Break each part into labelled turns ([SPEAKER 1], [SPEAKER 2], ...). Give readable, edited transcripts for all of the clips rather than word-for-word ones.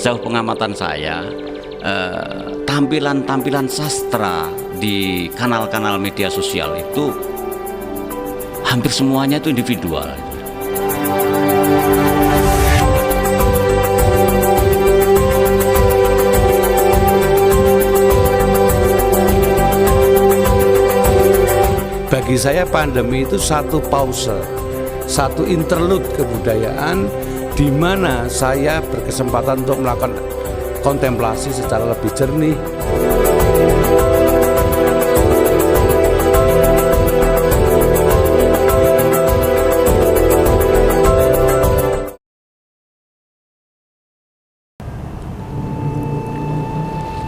[SPEAKER 1] Sejauh pengamatan saya, tampilan-tampilan sastra di kanal-kanal media sosial itu hampir semuanya itu individual.
[SPEAKER 2] Bagi saya pandemi itu satu pause, satu interlude kebudayaan di mana saya berkesempatan untuk melakukan kontemplasi secara lebih jernih.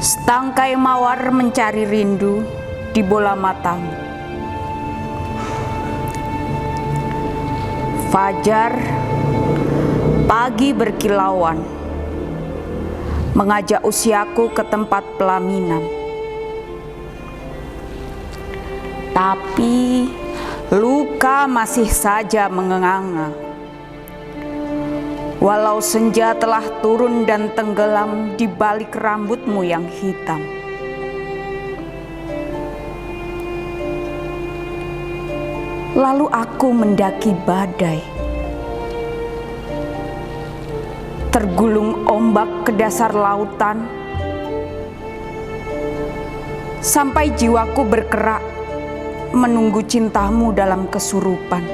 [SPEAKER 3] Setangkai mawar mencari rindu di bola matamu. Fajar, pagi berkilauan, mengajak usiaku ke tempat pelaminan. Tapi luka masih saja menganga. Walau senja telah turun dan tenggelam di balik rambutmu yang hitam. Lalu aku mendaki badai, tergulung ombak ke dasar lautan, sampai jiwaku berkerak menunggu cintamu dalam kesurupan.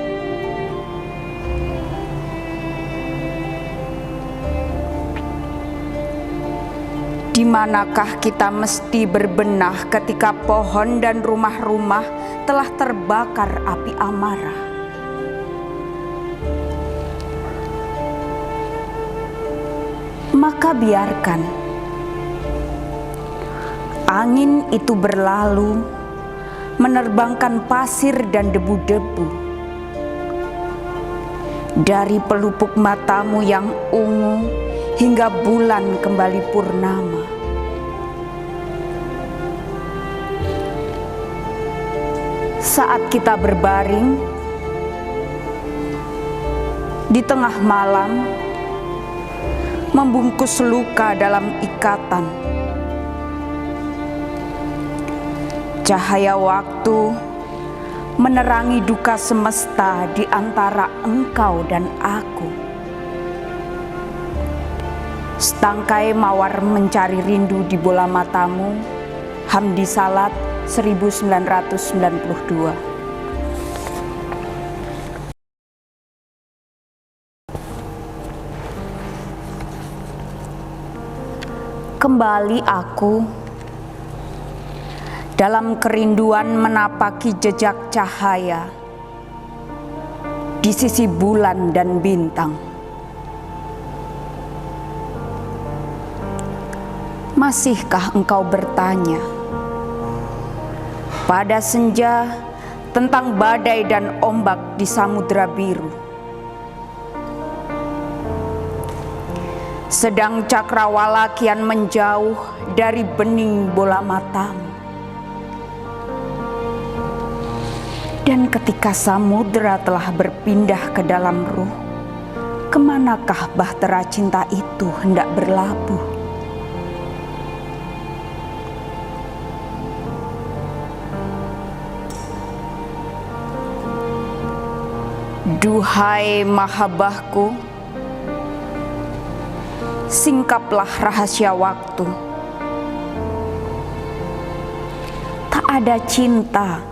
[SPEAKER 3] Di manakah kita mesti berbenah ketika pohon dan rumah-rumah telah terbakar api amarah? Maka biarkan angin itu berlalu, menerbangkan pasir dan debu-debu dari pelupuk matamu yang ungu hingga bulan kembali purnama. Saat kita berbaring di tengah malam, membungkus luka dalam ikatan, cahaya waktu menerangi duka semesta di antara engkau dan aku. Setangkai mawar mencari rindu di bola matamu. Hamdi Salat 1992. Kembali aku dalam kerinduan menapaki jejak cahaya di sisi bulan dan bintang. Masihkah engkau bertanya pada senja tentang badai dan ombak di samudra biru? Sedang cakrawala kian menjauh dari bening bola matamu. Dan ketika samudra telah berpindah ke dalam ruh, kemanakah bahtera cinta itu hendak berlabuh? Duhai mahabbahku, singkaplah rahasia waktu. Tak ada cinta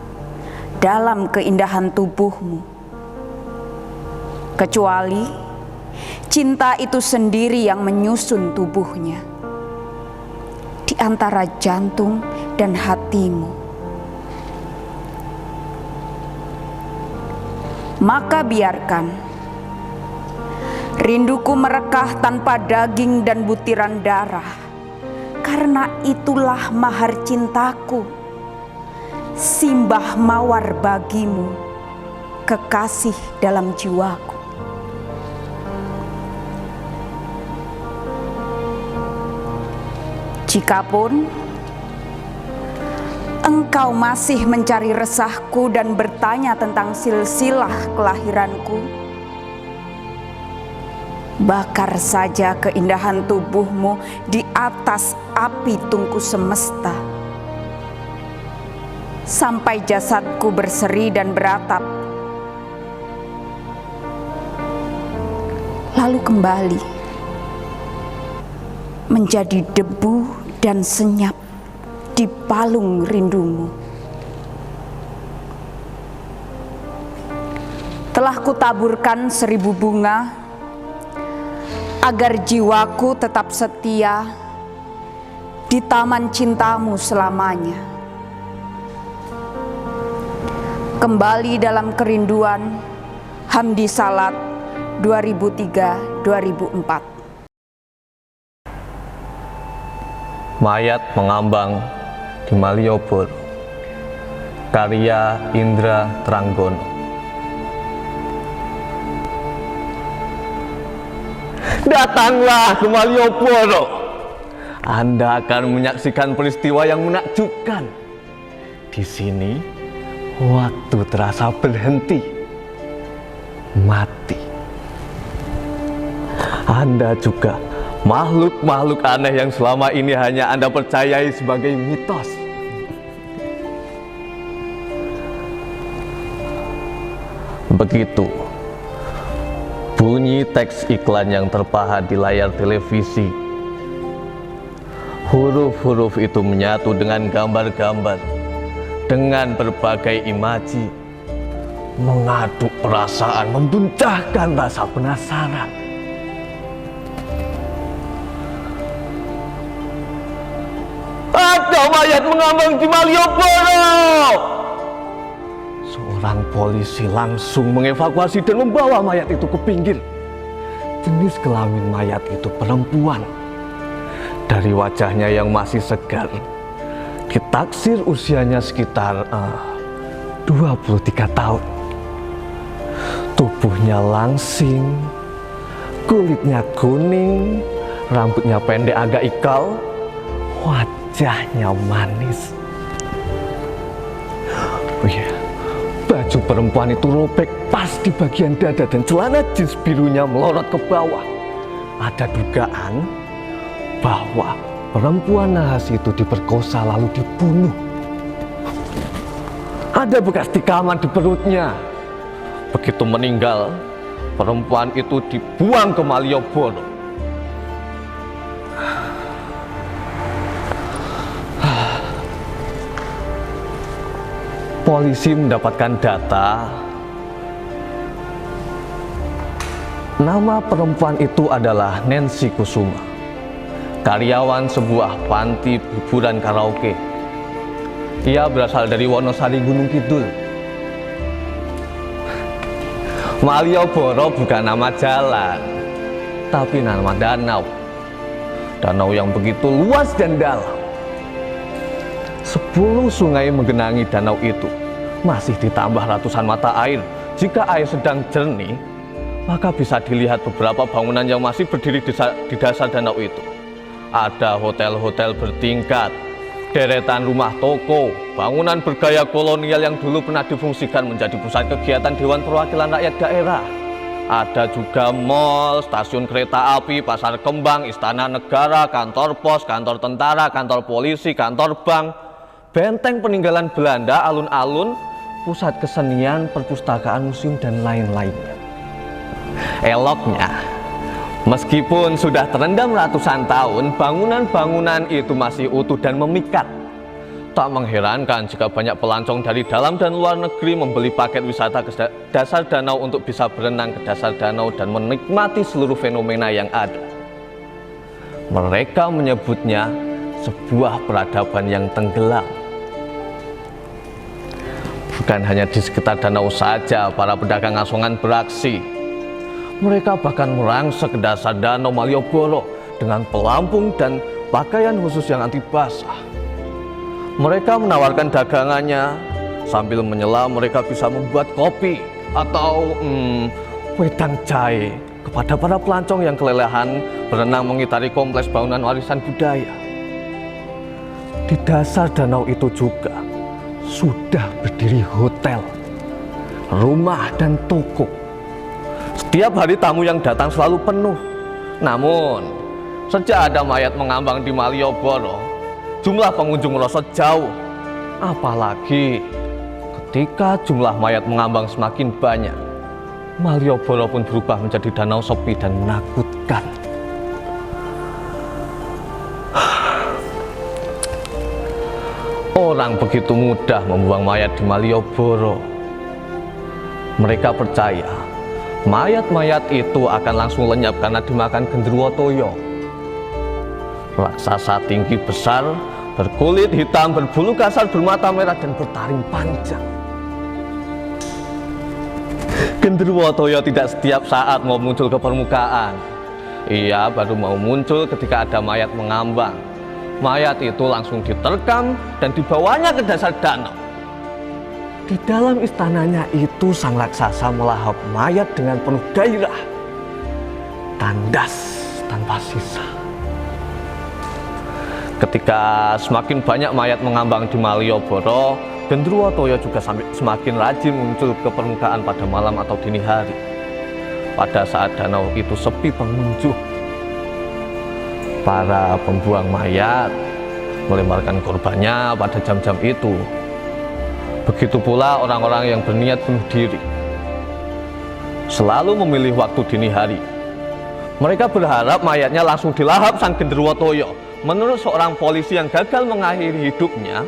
[SPEAKER 3] dalam keindahan tubuhmu, kecuali cinta itu sendiri yang menyusun tubuhnya di antara jantung dan hatimu. Maka biarkan Rinduku merekah tanpa daging dan butiran darah, karena itulah mahar cintaku, simbah mawar bagimu, kekasih dalam jiwaku. Jikapun engkau masih mencari resahku dan bertanya tentang silsilah kelahiranku, bakar saja keindahan tubuhmu di atas api tungku semesta, sampai jasadku berseri dan beratap, lalu kembali menjadi debu dan senyap di palung rindumu. Telah kutaburkan 1000 bunga agar jiwaku tetap setia di taman cintamu selamanya. Kembali dalam kerinduan, Hamdi Salat, 2003-2004.
[SPEAKER 4] Mayat mengambang di Malioboro, karya Indra Tranggono. Datanglah ke Malioboro, Anda akan menyaksikan peristiwa yang menakjubkan. Di sini, waktu terasa berhenti, mati. Anda juga makhluk-makhluk aneh yang selama ini hanya Anda percayai sebagai mitos. Begitu bunyi teks iklan yang terpahat di layar televisi. Huruf-huruf itu menyatu dengan gambar-gambar, dengan berbagai imaji, mengaduk perasaan, membuncahkan rasa penasaran. Ada mayat mengambang di Malioboro. Seorang polisi langsung mengevakuasi dan membawa mayat itu ke pinggir. Jenis kelamin mayat itu perempuan. Dari wajahnya yang masih segar, ditaksir usianya sekitar 23 tahun. Tubuhnya langsing, kulitnya kuning, rambutnya pendek agak ikal, wajahnya manis. Oh iya, baju perempuan itu robek pas di bagian dada dan celana jeans birunya melorot ke bawah. Ada dugaan bahwa perempuan nahas itu diperkosa lalu dibunuh. Ada bekas tikaman di perutnya. Begitu meninggal, perempuan itu dibuang ke Malioboro. Polisi mendapatkan data nama perempuan itu adalah Nancy Kusuma, karyawan sebuah panti hiburan karaoke. Ia berasal dari Wonosari, Gunung Kidul. Malioboro bukan nama jalan, tapi nama danau. Danau yang begitu luas dan dalam. 10 sungai menggenangi danau itu, masih ditambah ratusan mata air. Jika air sedang jernih, maka bisa dilihat beberapa bangunan yang masih berdiri di dasar danau itu. Ada hotel-hotel bertingkat, deretan rumah toko, bangunan bergaya kolonial yang dulu pernah difungsikan menjadi pusat kegiatan Dewan Perwakilan Rakyat Daerah. Ada juga mal, stasiun kereta api, pasar kembang, istana negara, kantor pos, kantor tentara, kantor polisi, kantor bank, benteng peninggalan Belanda, alun-alun, pusat kesenian, perpustakaan, museum, dan lain-lainnya. Eloknya, meskipun sudah terendam ratusan tahun, bangunan-bangunan itu masih utuh dan memikat. Tak mengherankan jika banyak pelancong dari dalam dan luar negeri membeli paket wisata ke dasar danau untuk bisa berenang ke dasar danau dan menikmati seluruh fenomena yang ada. Mereka menyebutnya sebuah peradaban yang tenggelam. Bukan hanya di sekitar danau saja para pedagang asongan beraksi. Mereka bahkan merangsek ke dasar danau Malioboro dengan pelampung dan pakaian khusus yang anti basah. Mereka menawarkan dagangannya, sambil menyelam mereka bisa membuat kopi atau wedang jahe kepada para pelancong yang kelelahan berenang mengitari kompleks bangunan warisan budaya. Di dasar danau itu juga sudah berdiri hotel, rumah, dan toko. Setiap hari tamu yang datang selalu penuh. Namun, sejak ada mayat mengambang di Malioboro, jumlah pengunjung merosot jauh. Apalagi ketika jumlah mayat mengambang semakin banyak, Malioboro pun berubah menjadi danau sepi dan menakutkan. Orang begitu mudah membuang mayat di Malioboro. Mereka percaya mayat-mayat itu akan langsung lenyap karena dimakan genderuwo toyo. Raksasa tinggi besar, berkulit hitam, berbulu kasar, bermata merah, dan bertaring panjang. Genderuwo toyo tidak setiap saat mau muncul ke permukaan. Ia baru mau muncul ketika ada mayat mengambang. Mayat itu langsung diterkam dan dibawanya ke dasar danau. Di dalam istananya itu sang raksasa melahap mayat dengan penuh gairah, tandas tanpa sisa. Ketika semakin banyak mayat mengambang di Malioboro, genderuwo toyo juga semakin rajin muncul ke permukaan pada malam atau dini hari. Pada saat danau itu sepi pengunjung, para pembuang mayat melemparkan korbannya pada jam-jam itu. Begitu pula orang-orang yang berniat bunuh diri selalu memilih waktu dini hari. Mereka berharap mayatnya langsung dilahap sang genderuwo toyo. Menurut seorang polisi yang gagal mengakhiri hidupnya,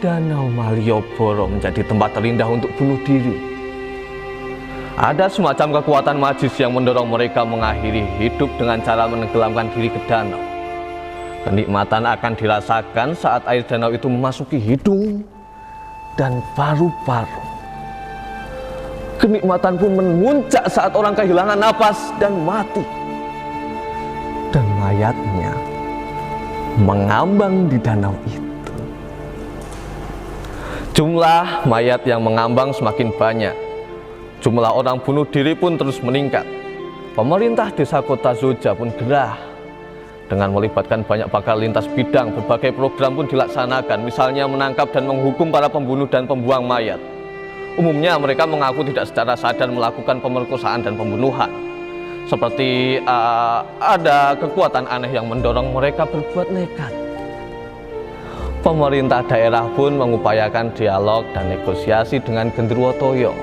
[SPEAKER 4] danau Malioboro menjadi tempat terindah untuk bunuh diri. Ada semacam kekuatan magis yang mendorong mereka mengakhiri hidup dengan cara menenggelamkan diri ke danau. Kenikmatan akan dirasakan saat air danau itu memasuki hidung dan paru-paru. Kenikmatan pun memuncak saat orang kehilangan napas dan mati. Dan mayatnya mengambang di danau itu. Jumlah mayat yang mengambang semakin banyak. Jumlah orang bunuh diri pun terus meningkat. Pemerintah desa Kota Zoja pun gerah. Dengan melibatkan banyak pakar lintas bidang, berbagai program pun dilaksanakan, misalnya menangkap dan menghukum para pembunuh dan pembuang mayat. Umumnya mereka mengaku tidak secara sadar melakukan pemerkosaan dan pembunuhan. Seperti ada kekuatan aneh yang mendorong mereka berbuat nekat. Pemerintah daerah pun mengupayakan dialog dan negosiasi dengan genderuwo toyo.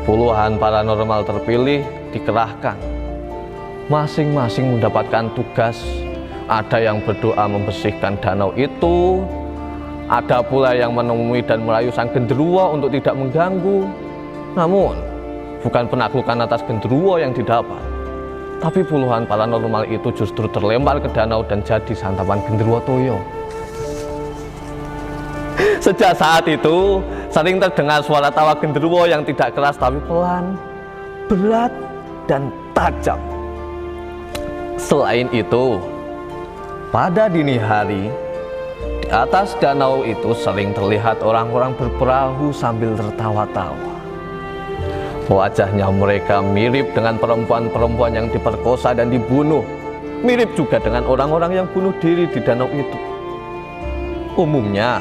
[SPEAKER 4] Puluhan paranormal terpilih dikerahkan. Masing-masing mendapatkan tugas. Ada yang berdoa membersihkan danau itu, ada pula yang menemui dan merayu sang genderuwo untuk tidak mengganggu. Namun, bukan penaklukan atas genderuwo yang didapat, tapi puluhan paranormal itu justru terlempar ke danau dan jadi santapan genderuwo toyo. Sejak saat itu, sering terdengar suara tawa genderuwo yang tidak keras tapi pelan, berat, dan tajam. Selain itu, pada dini hari, di atas danau itu sering terlihat orang-orang berperahu sambil tertawa-tawa. Wajahnya mereka mirip dengan perempuan-perempuan yang diperkosa dan dibunuh. Mirip juga dengan orang-orang yang bunuh diri di danau itu. Umumnya,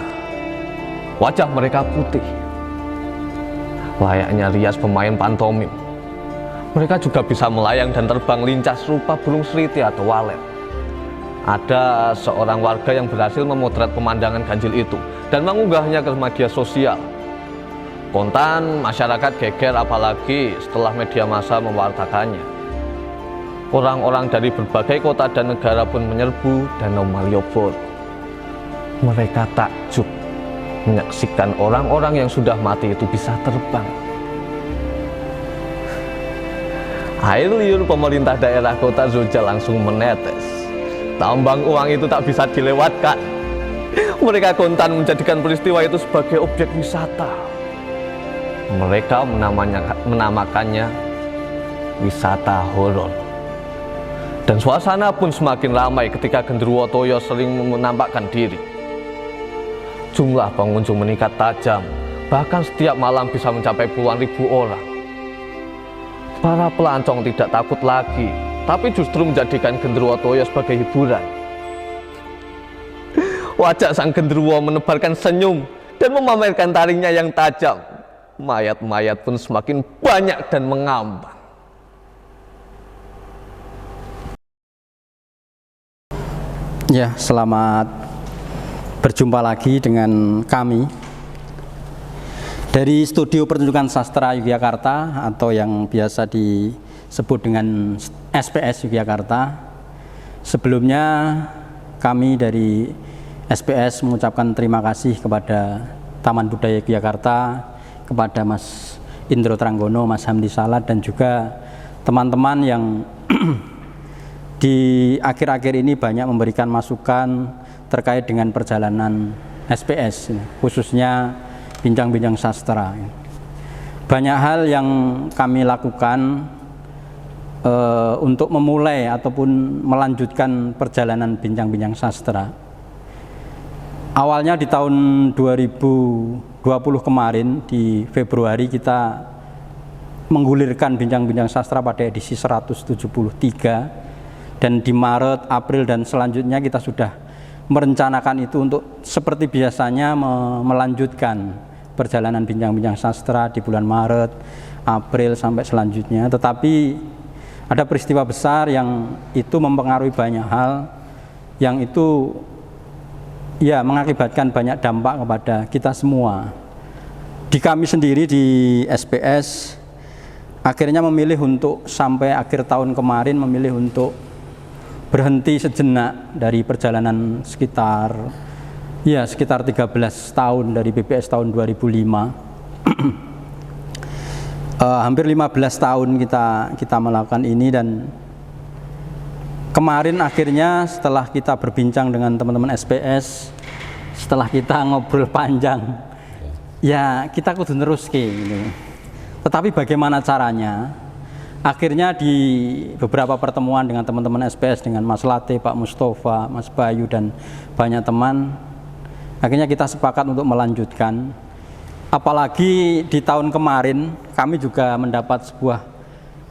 [SPEAKER 4] wajah mereka putih, layaknya rias pemain pantomim. Mereka juga bisa melayang dan terbang lincah serupa burung seriti atau walet. Ada seorang warga yang berhasil memotret pemandangan ganjil itu dan mengunggahnya ke media sosial. Spontan masyarakat geger, apalagi setelah media massa mewartakannya. Orang-orang dari berbagai kota dan negara pun menyerbu danau Malioboro. Mereka takjub menyaksikan orang-orang yang sudah mati itu bisa terbang. Air liur pemerintah daerah Kota Zoja langsung menetes. Tambang uang itu tak bisa dilewatkan. Mereka kontan menjadikan peristiwa itu sebagai objek wisata. Mereka menamakannya wisata horor. Dan suasana pun semakin ramai ketika Genderuwo Toyo sering menampakkan diri. Jumlah pengunjung meningkat tajam, bahkan setiap malam bisa mencapai puluhan ribu orang. Para pelancong tidak takut lagi, tapi justru menjadikan Genderuwo Toyo sebagai hiburan. Wajah sang genderuwo menebarkan senyum dan memamerkan taringnya yang tajam. Mayat-mayat pun semakin banyak dan mengambang.
[SPEAKER 5] Ya, selamat berjumpa lagi dengan kami dari Studio Pertunjukan Sastra Yogyakarta atau yang biasa disebut dengan SPS Yogyakarta. Sebelumnya kami dari SPS mengucapkan terima kasih kepada Taman Budaya Yogyakarta, kepada Mas Indro Tranggono, Mas Hamdi Salat, dan juga teman-teman yang di akhir-akhir ini banyak memberikan masukan terkait dengan perjalanan SPS, khususnya bincang-bincang sastra. Banyak hal yang kami lakukan untuk memulai ataupun melanjutkan perjalanan bincang-bincang sastra. Awalnya di tahun 2020 kemarin, di Februari, kita menggulirkan bincang-bincang sastra pada edisi 173. Dan di Maret, April, dan selanjutnya kita sudah merencanakan itu untuk seperti biasanya melanjutkan perjalanan bincang-bincang sastra di bulan Maret, April, sampai selanjutnya. Tetapi ada peristiwa besar yang itu mempengaruhi banyak hal, yang itu ya mengakibatkan banyak dampak kepada kita semua. Di kami sendiri di SPS akhirnya memilih untuk sampai akhir tahun kemarin memilih untuk berhenti sejenak dari perjalanan sekitar 13 tahun dari BPS tahun 2005. Hampir 15 tahun kita melakukan ini, dan kemarin akhirnya setelah kita berbincang dengan teman-teman SPS, setelah kita ngobrol panjang, ya kita kudu neruske gitu. Tetapi bagaimana caranya? Akhirnya di beberapa pertemuan dengan teman-teman SPS, dengan Mas Late, Pak Mustafa, Mas Bayu, dan banyak teman, akhirnya kita sepakat untuk melanjutkan. Apalagi di tahun kemarin kami juga mendapat sebuah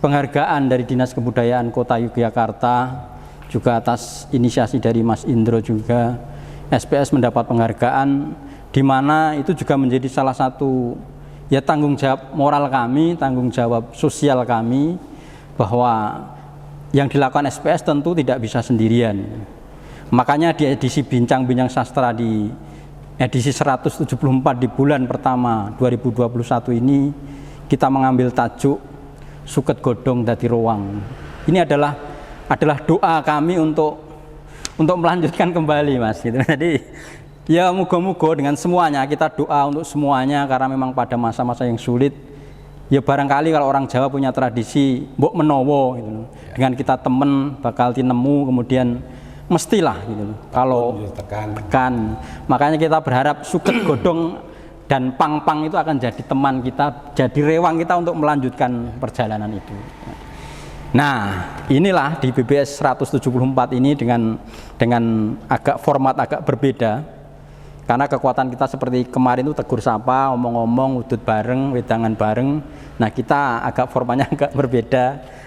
[SPEAKER 5] penghargaan dari Dinas Kebudayaan Kota Yogyakarta, juga atas inisiasi dari Mas Indro juga. SPS mendapat penghargaan, di mana itu juga menjadi salah satu ya tanggung jawab moral kami, tanggung jawab sosial kami, bahwa yang dilakukan SPS tentu tidak bisa sendirian. Makanya di edisi Bincang-Bincang Sastra di edisi 174 di bulan pertama 2021 ini, kita mengambil tajuk Suket Godhong Dadi Rowang. Ini adalah doa kami untuk melanjutkan kembali, Mas. Gitu. Jadi ya moga-moga dengan semuanya, kita doa untuk semuanya, karena memang pada masa-masa yang sulit, ya barangkali kalau orang Jawa punya tradisi mbok menowo gitu loh. Dengan kita temen bakal tinemu, kemudian mestilah gitu loh. Kalau tekan. Makanya kita berharap Suket Godhong dan Pang-Pang itu akan jadi teman kita, jadi rewang kita untuk melanjutkan perjalanan itu. Nah, inilah di BBS 174 ini dengan format agak berbeda. Karena kekuatan kita seperti kemarin itu tegur sapa, omong-omong, udut bareng, wedangan bareng. Nah, kita agak formatnya agak berbeda,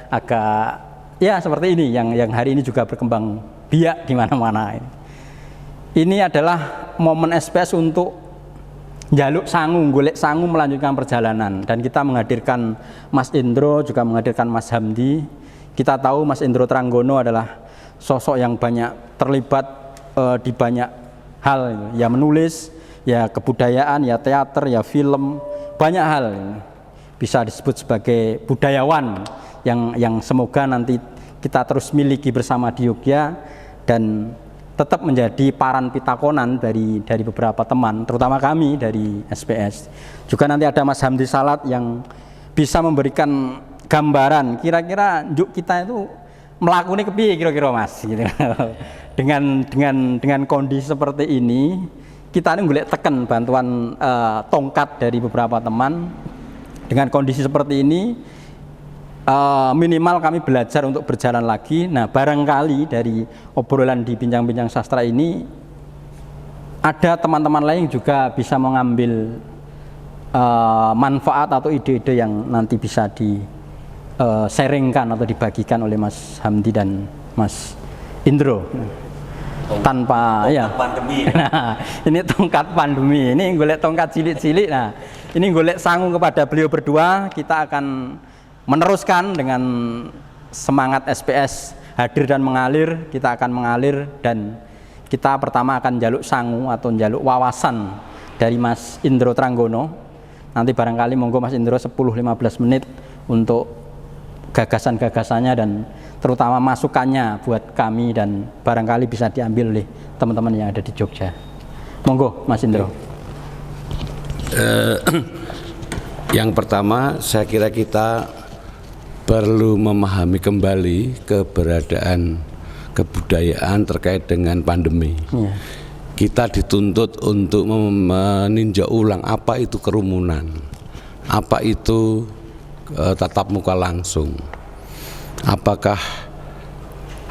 [SPEAKER 5] agak ya seperti ini yang hari ini juga berkembang biak di mana-mana. Ini adalah momen SPS untuk jaluk sangu, golek sangu melanjutkan perjalanan, dan kita menghadirkan Mas Indro, juga menghadirkan Mas Hamdi. Kita tahu Mas Indro Tranggono adalah sosok yang banyak terlibat di banyak hal, ya menulis, ya kebudayaan, ya teater, ya film, banyak hal bisa disebut sebagai budayawan yang semoga nanti kita terus miliki bersama di Yogyakarta dan tetap menjadi paran pitakonan dari beberapa teman, terutama kami dari SPS. Juga nanti ada Mas Hamdi Salat yang bisa memberikan gambaran kira-kira juk kita itu melakukannya kepiye kira-kira, Mas, gitu. Dengan kondisi seperti ini, kita ini golek teken bantuan tongkat dari beberapa teman. Dengan kondisi seperti ini, minimal kami belajar untuk berjalan lagi. Nah, barangkali dari obrolan di Bincang-Bincang Sastra ini ada teman-teman lain yang juga bisa mengambil manfaat atau ide-ide yang nanti bisa di sharingkan atau dibagikan oleh Mas Hamdi dan Mas Indro. Tanpa ya
[SPEAKER 1] pandemi.
[SPEAKER 5] Nah, ini tongkat pandemi. Ini golek tongkat cilik-cilik. Nah, ini golek sangu kepada beliau berdua. Kita akan meneruskan dengan semangat SPS hadir dan mengalir. Kita akan mengalir dan kita pertama akan jaluk sangu atau jaluk wawasan dari Mas Indro Tranggono. Nanti barangkali monggo Mas Indro 10-15 menit untuk gagasan-gagasannya dan terutama masukannya buat kami dan barangkali bisa diambil oleh teman-teman yang ada di Jogja. Monggo Mas Indro.
[SPEAKER 2] Yang pertama saya kira kita perlu memahami kembali keberadaan kebudayaan terkait dengan pandemi. Ya. Kita dituntut untuk meninjau ulang apa itu kerumunan, apa itu tatap muka langsung. Apakah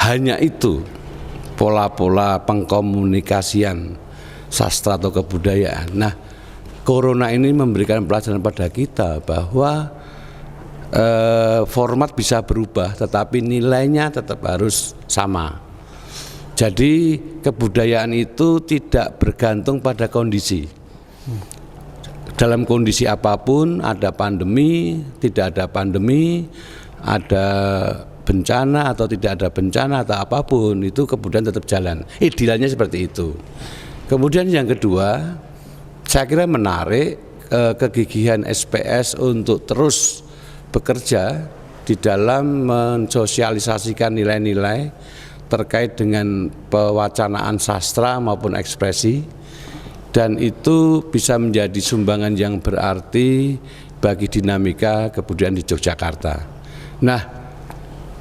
[SPEAKER 2] hanya itu pola-pola pengkomunikasian sastra atau kebudayaan? Nah, corona ini memberikan pelajaran pada kita bahwa format bisa berubah, tetapi nilainya tetap harus sama. Jadi kebudayaan itu tidak bergantung pada kondisi. Dalam kondisi apapun, ada pandemi, tidak ada pandemi, ada bencana atau tidak ada bencana atau apapun, itu kebudayaan tetap jalan. Idealnya seperti itu. Kemudian yang kedua, saya kira menarik kegigihan SPS untuk terus bekerja di dalam mensosialisasikan nilai-nilai terkait dengan pewacanaan sastra maupun ekspresi, dan itu bisa menjadi sumbangan yang berarti bagi dinamika kebudayaan di Yogyakarta. Nah,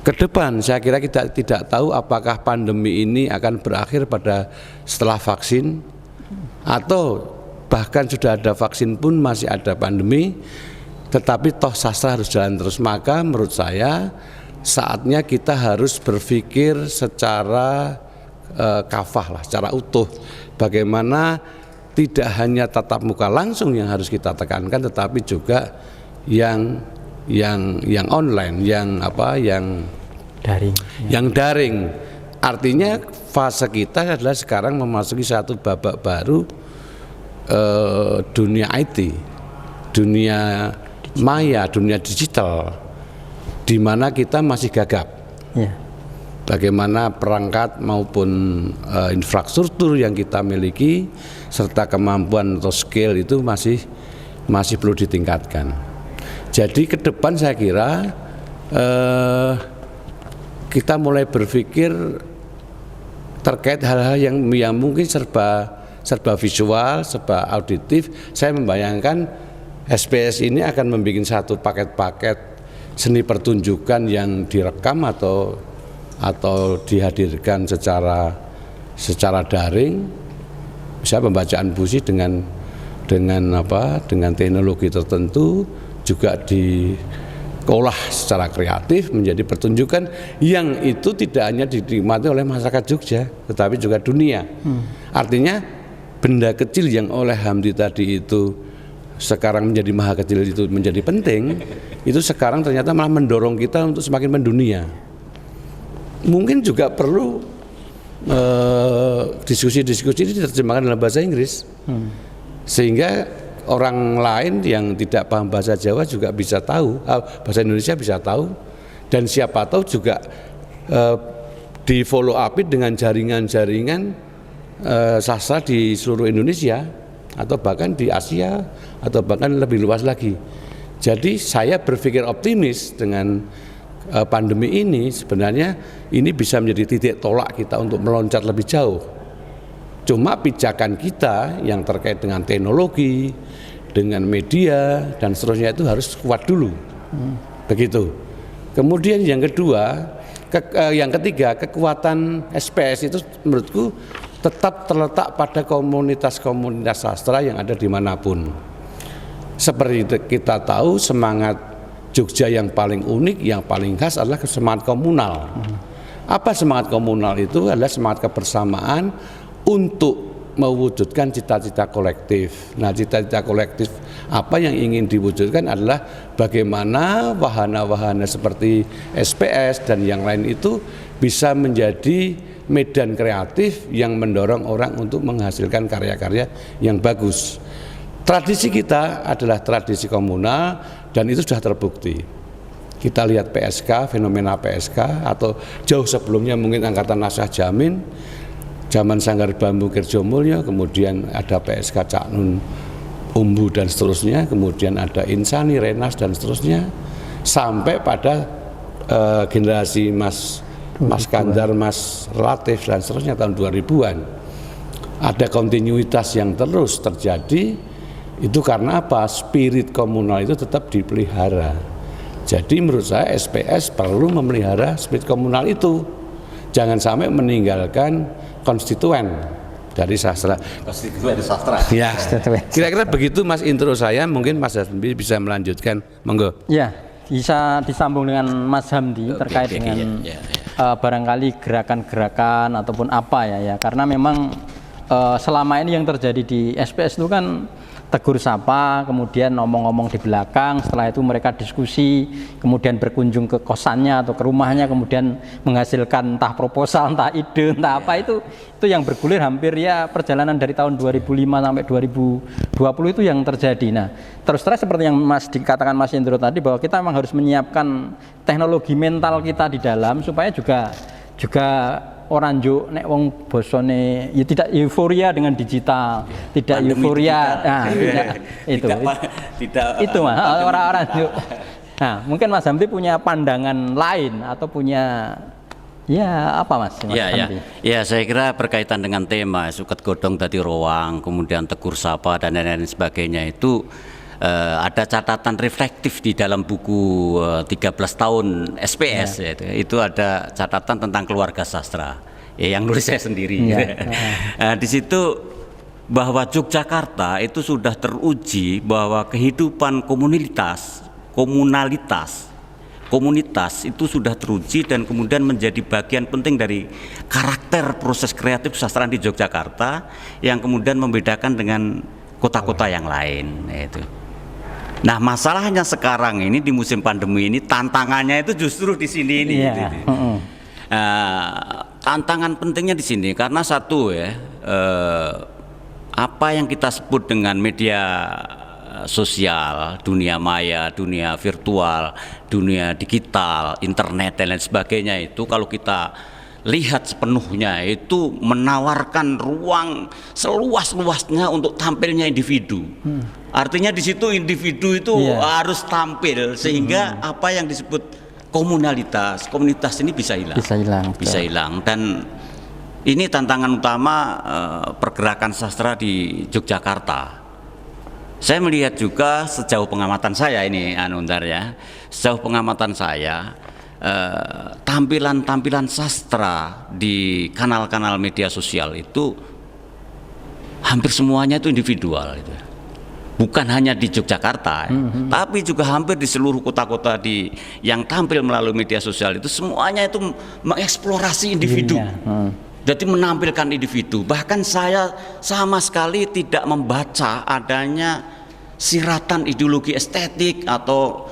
[SPEAKER 2] ke depan saya kira kita tidak tahu apakah pandemi ini akan berakhir pada setelah vaksin atau bahkan sudah ada vaksin pun masih ada pandemi, tetapi toh sastra harus jalan terus. Maka menurut saya saatnya kita harus berpikir secara kafah lah, secara utuh. Bagaimana tidak hanya tatap muka langsung yang harus kita tekankan, tetapi juga yang online, yang
[SPEAKER 5] daring.
[SPEAKER 2] Yang daring. Artinya fase kita adalah sekarang memasuki satu babak baru dunia IT, dunia maya, dunia digital, di mana kita masih gagap. Ya. Bagaimana perangkat maupun infrastruktur yang kita miliki serta kemampuan atau skill itu masih perlu ditingkatkan. Jadi ke depan saya kira kita mulai berpikir terkait hal-hal yang mungkin serba visual, serba auditif. Saya membayangkan SPS ini akan membuat satu paket-paket seni pertunjukan yang direkam atau dihadirkan secara daring, bisa pembacaan puisi dengan teknologi tertentu, juga diolah secara kreatif menjadi pertunjukan yang itu tidak hanya dinikmati oleh masyarakat Jogja, tetapi juga dunia. Artinya benda kecil yang oleh Hamdi tadi itu sekarang menjadi maha kecil itu menjadi penting, itu sekarang ternyata malah mendorong kita untuk semakin mendunia. Mungkin juga perlu diskusi-diskusi ini diterjemahkan dalam bahasa Inggris, sehingga orang lain yang tidak paham bahasa Jawa juga bisa tahu, bahasa Indonesia bisa tahu, dan siapa tahu juga di follow up dengan jaringan-jaringan sastra di seluruh Indonesia atau bahkan di Asia atau bahkan lebih luas lagi. Jadi saya berpikir optimis dengan pandemi ini, sebenarnya ini bisa menjadi titik tolak kita untuk meloncat lebih jauh. Cuma pijakan kita yang terkait dengan teknologi, dengan media dan seterusnya itu harus kuat dulu. Begitu. Kemudian yang kedua, yang ketiga, kekuatan SPS itu menurutku tetap terletak pada komunitas-komunitas sastra yang ada dimanapun. Seperti kita tahu, semangat Jogja yang paling unik, yang paling khas adalah semangat komunal. Apa semangat komunal itu? Adalah semangat kebersamaan untuk mewujudkan cita-cita kolektif. Nah, cita-cita kolektif apa yang ingin diwujudkan adalah bagaimana wahana-wahana seperti SPS dan yang lain itu bisa menjadi medan kreatif yang mendorong orang untuk menghasilkan karya-karya yang bagus. Tradisi kita adalah tradisi komunal dan itu sudah terbukti. Kita lihat PSK, fenomena PSK, atau jauh sebelumnya mungkin Angkatan Nasah Jamin, zaman Sanggar Bambu Kirjomulyo, kemudian ada PSK Cak Nun Umbu dan seterusnya, kemudian ada Insani, Renas dan seterusnya, sampai pada generasi Mas Kandar, Mas Latif dan seterusnya tahun 2000-an. Ada kontinuitas yang terus terjadi. Itu karena apa? Spirit komunal itu tetap dipelihara. Jadi menurut saya SPS perlu memelihara spirit komunal itu. Jangan sampai meninggalkan konstituen dari sastra.
[SPEAKER 1] Konstituen sastra.
[SPEAKER 2] Ya. Kira-kira begitu Mas intro saya, mungkin Mas Hamdi bisa melanjutkan. Monggo.
[SPEAKER 5] Ya, bisa disambung dengan Mas Hamdi terkait dengan barangkali gerakan-gerakan ataupun apa ya. Karena memang selama ini yang terjadi di SPS itu kan tegur sapa, kemudian ngomong-ngomong di belakang, setelah itu mereka diskusi, kemudian berkunjung ke kosannya atau ke rumahnya, kemudian menghasilkan entah proposal, entah ide, entah apa, itu yang bergulir hampir ya perjalanan dari tahun 2005 sampai 2020 itu yang terjadi. Nah, terus seperti yang dikatakan Mas Indro tadi, bahwa kita memang harus menyiapkan teknologi mental kita di dalam supaya juga orang juk nek wong bosone ya tidak euforia dengan digital, tidak euforia. Nah, itu mah orang-orang juk. Nah, mungkin Mas Hamdi punya pandangan lain atau punya apa Mas?
[SPEAKER 1] Ya, saya kira berkaitan dengan tema suket godong tadi roang, kemudian tegur sapa dan lain-lain sebagainya itu ada catatan reflektif di dalam buku 13 tahun SPS itu ada catatan tentang keluarga sastra yang nulis saya sendiri. Di situ bahwa Yogyakarta itu sudah teruji bahwa kehidupan komunitas itu sudah teruji dan kemudian menjadi bagian penting dari karakter proses kreatif sastraan di Yogyakarta yang kemudian membedakan dengan kota-kota yang lain itu. Nah, masalahnya sekarang ini di musim pandemi ini tantangannya itu justru di sini ini. Tantangan pentingnya di sini karena satu apa yang kita sebut dengan media sosial, dunia maya, dunia virtual, dunia digital, internet dan lain sebagainya itu kalau kita lihat sepenuhnya itu menawarkan ruang seluas-luasnya untuk tampilnya individu. Artinya di situ individu itu harus tampil sehingga apa yang disebut komunitas ini bisa hilang. Dan ini tantangan utama pergerakan sastra di Yogyakarta. Saya melihat juga sejauh pengamatan saya ini sejauh pengamatan saya tampilan-tampilan sastra di kanal-kanal media sosial itu hampir semuanya itu individual itu. Bukan hanya di Yogyakarta, tapi juga hampir di seluruh kota-kota yang tampil melalui media sosial itu semuanya itu mengeksplorasi individu. Jadi menampilkan individu. Bahkan saya sama sekali tidak membaca adanya siratan ideologi estetik atau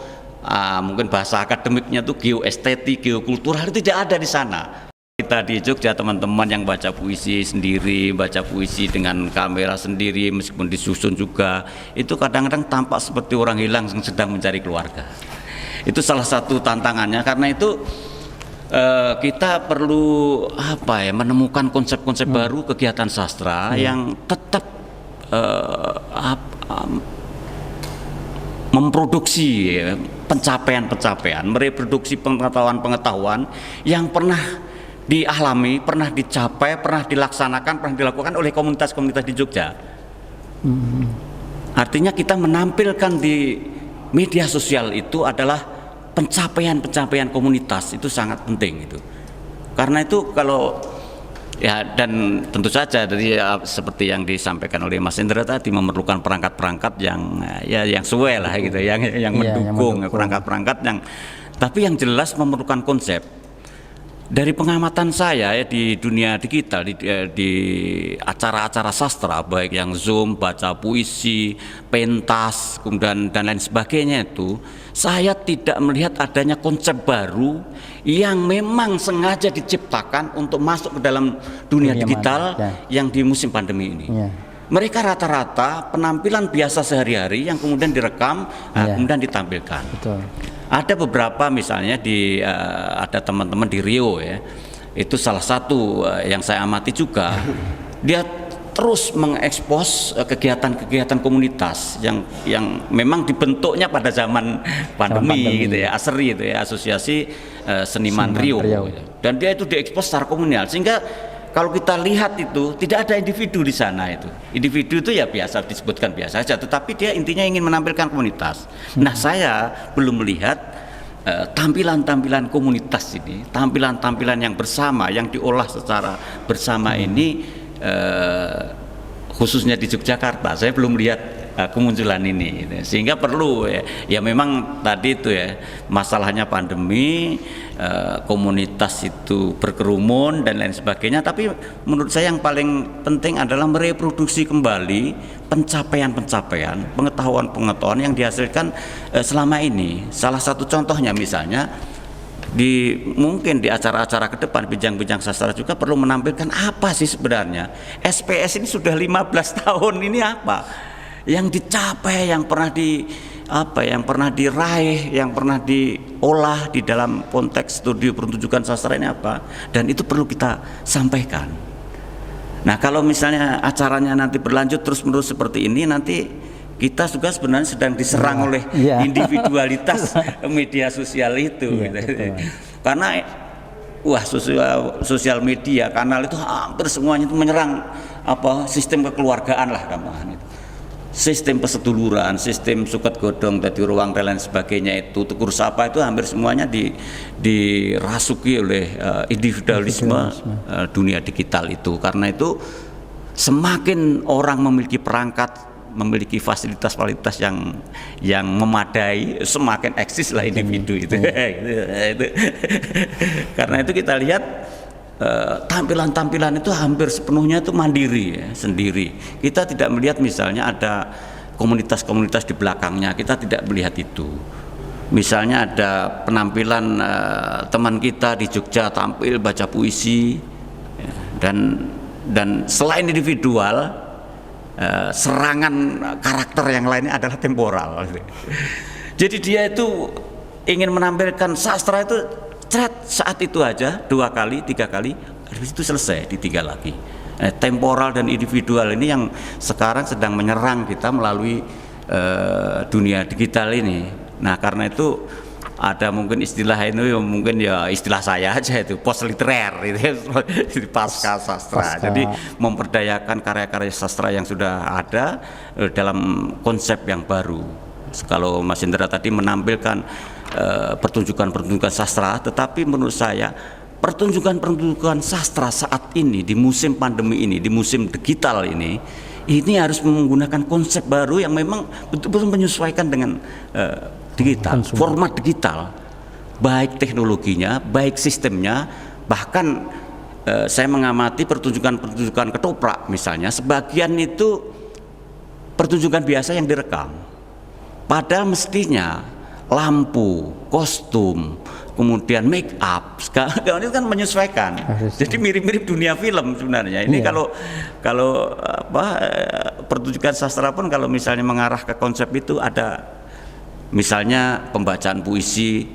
[SPEAKER 1] mungkin bahasa akademiknya itu geoestetik, geokultural, itu tidak ada di sana. Kita di Jogja teman-teman yang baca puisi sendiri, baca puisi dengan kamera sendiri meskipun disusun juga, itu kadang-kadang tampak seperti orang hilang yang sedang mencari keluarga. Itu salah satu tantangannya. Karena itu kita perlu menemukan konsep-konsep baru kegiatan sastra yang tetap memproduksi pencapaian-pencapaian, mereproduksi pengetahuan-pengetahuan yang pernah dialami, pernah dicapai, pernah dilaksanakan, pernah dilakukan oleh komunitas-komunitas di Jogja. Artinya kita menampilkan di media sosial itu adalah pencapaian-pencapaian komunitas, itu sangat penting itu. Karena itu kalau Ya, dan tentu saja dari seperti yang disampaikan oleh Mas Indra tadi, memerlukan perangkat-perangkat yang ya yang sesuai lah gitu, yang mendukung, perangkat-perangkat yang, tapi yang jelas memerlukan konsep. Dari pengamatan saya ya di dunia digital, di acara-acara sastra, baik yang Zoom, baca puisi, pentas, kemudian dan lain sebagainya, itu saya tidak melihat adanya konsep baru yang memang sengaja diciptakan untuk masuk ke dalam dunia digital yang di musim pandemi ini. Mereka rata-rata penampilan biasa sehari-hari yang kemudian direkam, kemudian ditampilkan. Betul. Ada beberapa misalnya ada teman-teman di Rio ya, itu salah satu yang saya amati juga, dia terus mengekspos kegiatan-kegiatan komunitas yang memang dibentuknya pada zaman pandemi gitu ya, ASRI itu ya, Asosiasi Seniman Rio. Dan dia itu diekspos secara komunal, sehingga kalau kita lihat itu tidak ada individu di sana itu. Individu itu ya biasa disebutkan biasa saja, tetapi dia intinya ingin menampilkan komunitas. Nah, saya belum melihat tampilan-tampilan komunitas ini, tampilan-tampilan yang bersama, yang diolah secara bersama ini, khususnya di Yogyakarta, saya belum lihat kemunculan ini, sehingga perlu ya memang tadi itu ya, masalahnya pandemi, komunitas itu berkerumun dan lain sebagainya, tapi menurut saya yang paling penting adalah mereproduksi kembali pencapaian-pencapaian, pengetahuan-pengetahuan yang dihasilkan selama ini. Salah satu contohnya misalnya mungkin di acara-acara ke depan, bincang-bincang sastra juga perlu menampilkan apa sih sebenarnya SPS ini sudah 15 tahun ini, apa yang dicapai, yang pernah diraih, yang pernah diolah di dalam konteks studio pertunjukan sastra ini apa, dan itu perlu kita sampaikan. Nah, kalau misalnya acaranya nanti berlanjut terus-menerus seperti ini, nanti kita juga sebenarnya sedang diserang oleh individualitas media sosial itu, gitu. Karena sosial media, kanal itu hampir semuanya itu menyerang sistem kekeluargaan lah gampangan itu. Sistem perseduluran, sistem suket godong, dari ruang dan lain sebagainya itu, tegur sapa itu hampir semuanya dirasuki oleh individualisme dunia digital itu. Karena itu semakin orang memiliki perangkat, memiliki fasilitas-fasilitas yang memadai, semakin eksis lah individu itu. Karena itu kita lihat tampilan-tampilan itu hampir sepenuhnya itu mandiri, sendiri. Kita tidak melihat misalnya ada komunitas-komunitas di belakangnya, kita tidak melihat itu. Misalnya ada penampilan teman kita di Jogja tampil baca puisi, dan selain individual, serangan karakter yang lainnya adalah temporal. Jadi dia itu ingin menampilkan sastra itu saat itu aja, 2 kali, 3 kali, habis itu selesai, ditinggal lagi. Temporal dan individual ini yang sekarang sedang menyerang kita melalui dunia digital ini. Nah, karena itu ada mungkin istilah ini, mungkin ya istilah saya aja itu, post literer itu, pasca sastra. Jadi memperdayakan karya-karya sastra yang sudah ada dalam konsep yang baru. Kalau Mas Indra tadi menampilkan pertunjukan-pertunjukan sastra, tetapi menurut saya pertunjukan-pertunjukan sastra saat ini di musim pandemi ini, di musim digital ini harus menggunakan konsep baru yang memang betul-betul menyesuaikan dengan digital, format digital, baik teknologinya, baik sistemnya. Bahkan saya mengamati pertunjukan-pertunjukan ketoprak misalnya, sebagian itu pertunjukan biasa yang direkam, padahal mestinya lampu, kostum, kemudian make up, sekarang itu kan menyesuaikan. Jadi mirip-mirip dunia film sebenarnya. Ini kalau pertunjukan sastra pun kalau misalnya mengarah ke konsep itu, ada misalnya pembacaan puisi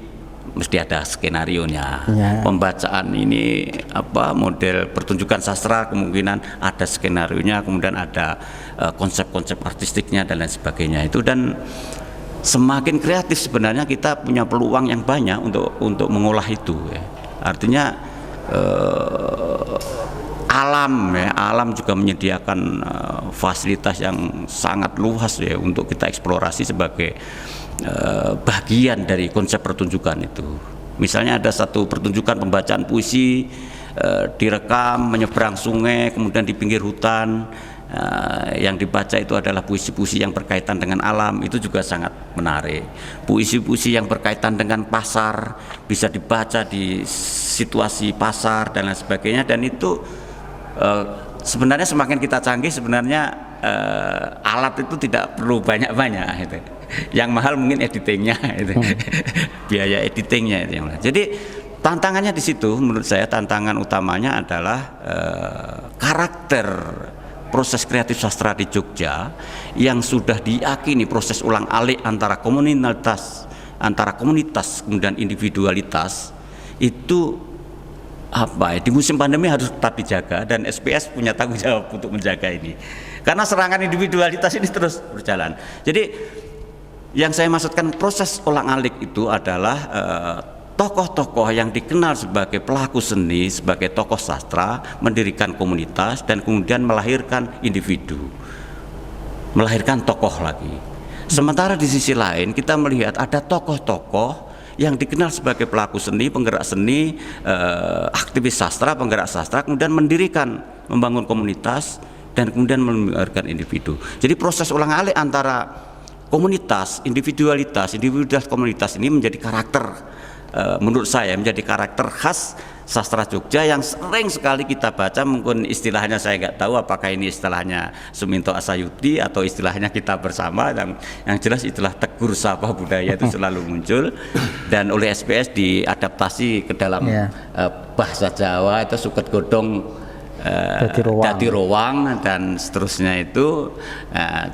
[SPEAKER 1] mesti ada skenarionya. Pembacaan ini model pertunjukan sastra kemungkinan ada skenarionya, kemudian ada konsep-konsep artistiknya dan lain sebagainya itu. Dan semakin kreatif sebenarnya kita punya peluang yang banyak untuk mengolah itu ya. Artinya alam juga menyediakan fasilitas yang sangat luas ya untuk kita eksplorasi sebagai bagian dari konsep pertunjukan itu. Misalnya ada satu pertunjukan pembacaan puisi direkam menyeberang sungai, kemudian di pinggir hutan. Yang dibaca itu adalah puisi-puisi yang berkaitan dengan alam, itu juga sangat menarik. Puisi-puisi yang berkaitan dengan pasar bisa dibaca di situasi pasar dan lain sebagainya, dan itu sebenarnya semakin kita canggih sebenarnya alat itu tidak perlu banyak-banyak gitu. Yang mahal mungkin editingnya itu. Biaya editingnya itu yang mahal. Jadi tantangannya di situ, menurut saya tantangan utamanya adalah karakter proses kreatif sastra di Jogja yang sudah diyakini proses ulang alik antara komunitas kemudian individualitas itu di musim pandemi harus tetap dijaga, dan SPS punya tanggung jawab untuk menjaga ini karena serangan individualitas ini terus berjalan. Jadi yang saya maksudkan proses ulang alik itu adalah tokoh-tokoh yang dikenal sebagai pelaku seni, sebagai tokoh sastra, mendirikan komunitas dan kemudian melahirkan individu, melahirkan tokoh lagi. Sementara di sisi lain kita melihat ada tokoh-tokoh yang dikenal sebagai pelaku seni, penggerak seni, aktivis sastra, penggerak sastra, kemudian mendirikan, membangun komunitas dan kemudian melahirkan individu. Jadi proses ulang alik antara komunitas, individualitas komunitas ini menjadi karakter, menurut saya menjadi karakter khas sastra Jogja yang sering sekali kita baca. Mungkin istilahnya saya nggak tahu apakah ini istilahnya Suminto Asayuti atau istilahnya kita bersama, dan yang jelas istilah tegur sapa budaya itu selalu muncul dan oleh SPS diadaptasi ke dalam bahasa Jawa itu suket godong, dadi rowang dan seterusnya itu.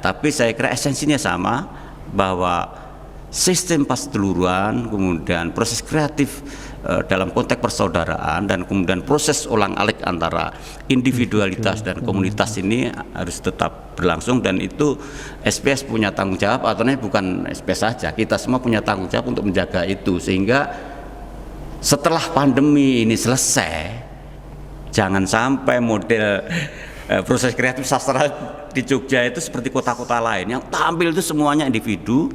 [SPEAKER 1] Tapi saya kira esensinya sama, bahwa sistem paseduluran, kemudian proses kreatif dalam konteks persaudaraan, dan kemudian proses ulang alik antara individualitas dan komunitas ini harus tetap berlangsung, dan itu SPS punya tanggung jawab, atau bukan SPS saja, kita semua punya tanggung jawab untuk menjaga itu, sehingga setelah pandemi ini selesai jangan sampai model proses kreatif sastra di Jogja itu seperti kota-kota lain yang tampil itu semuanya individu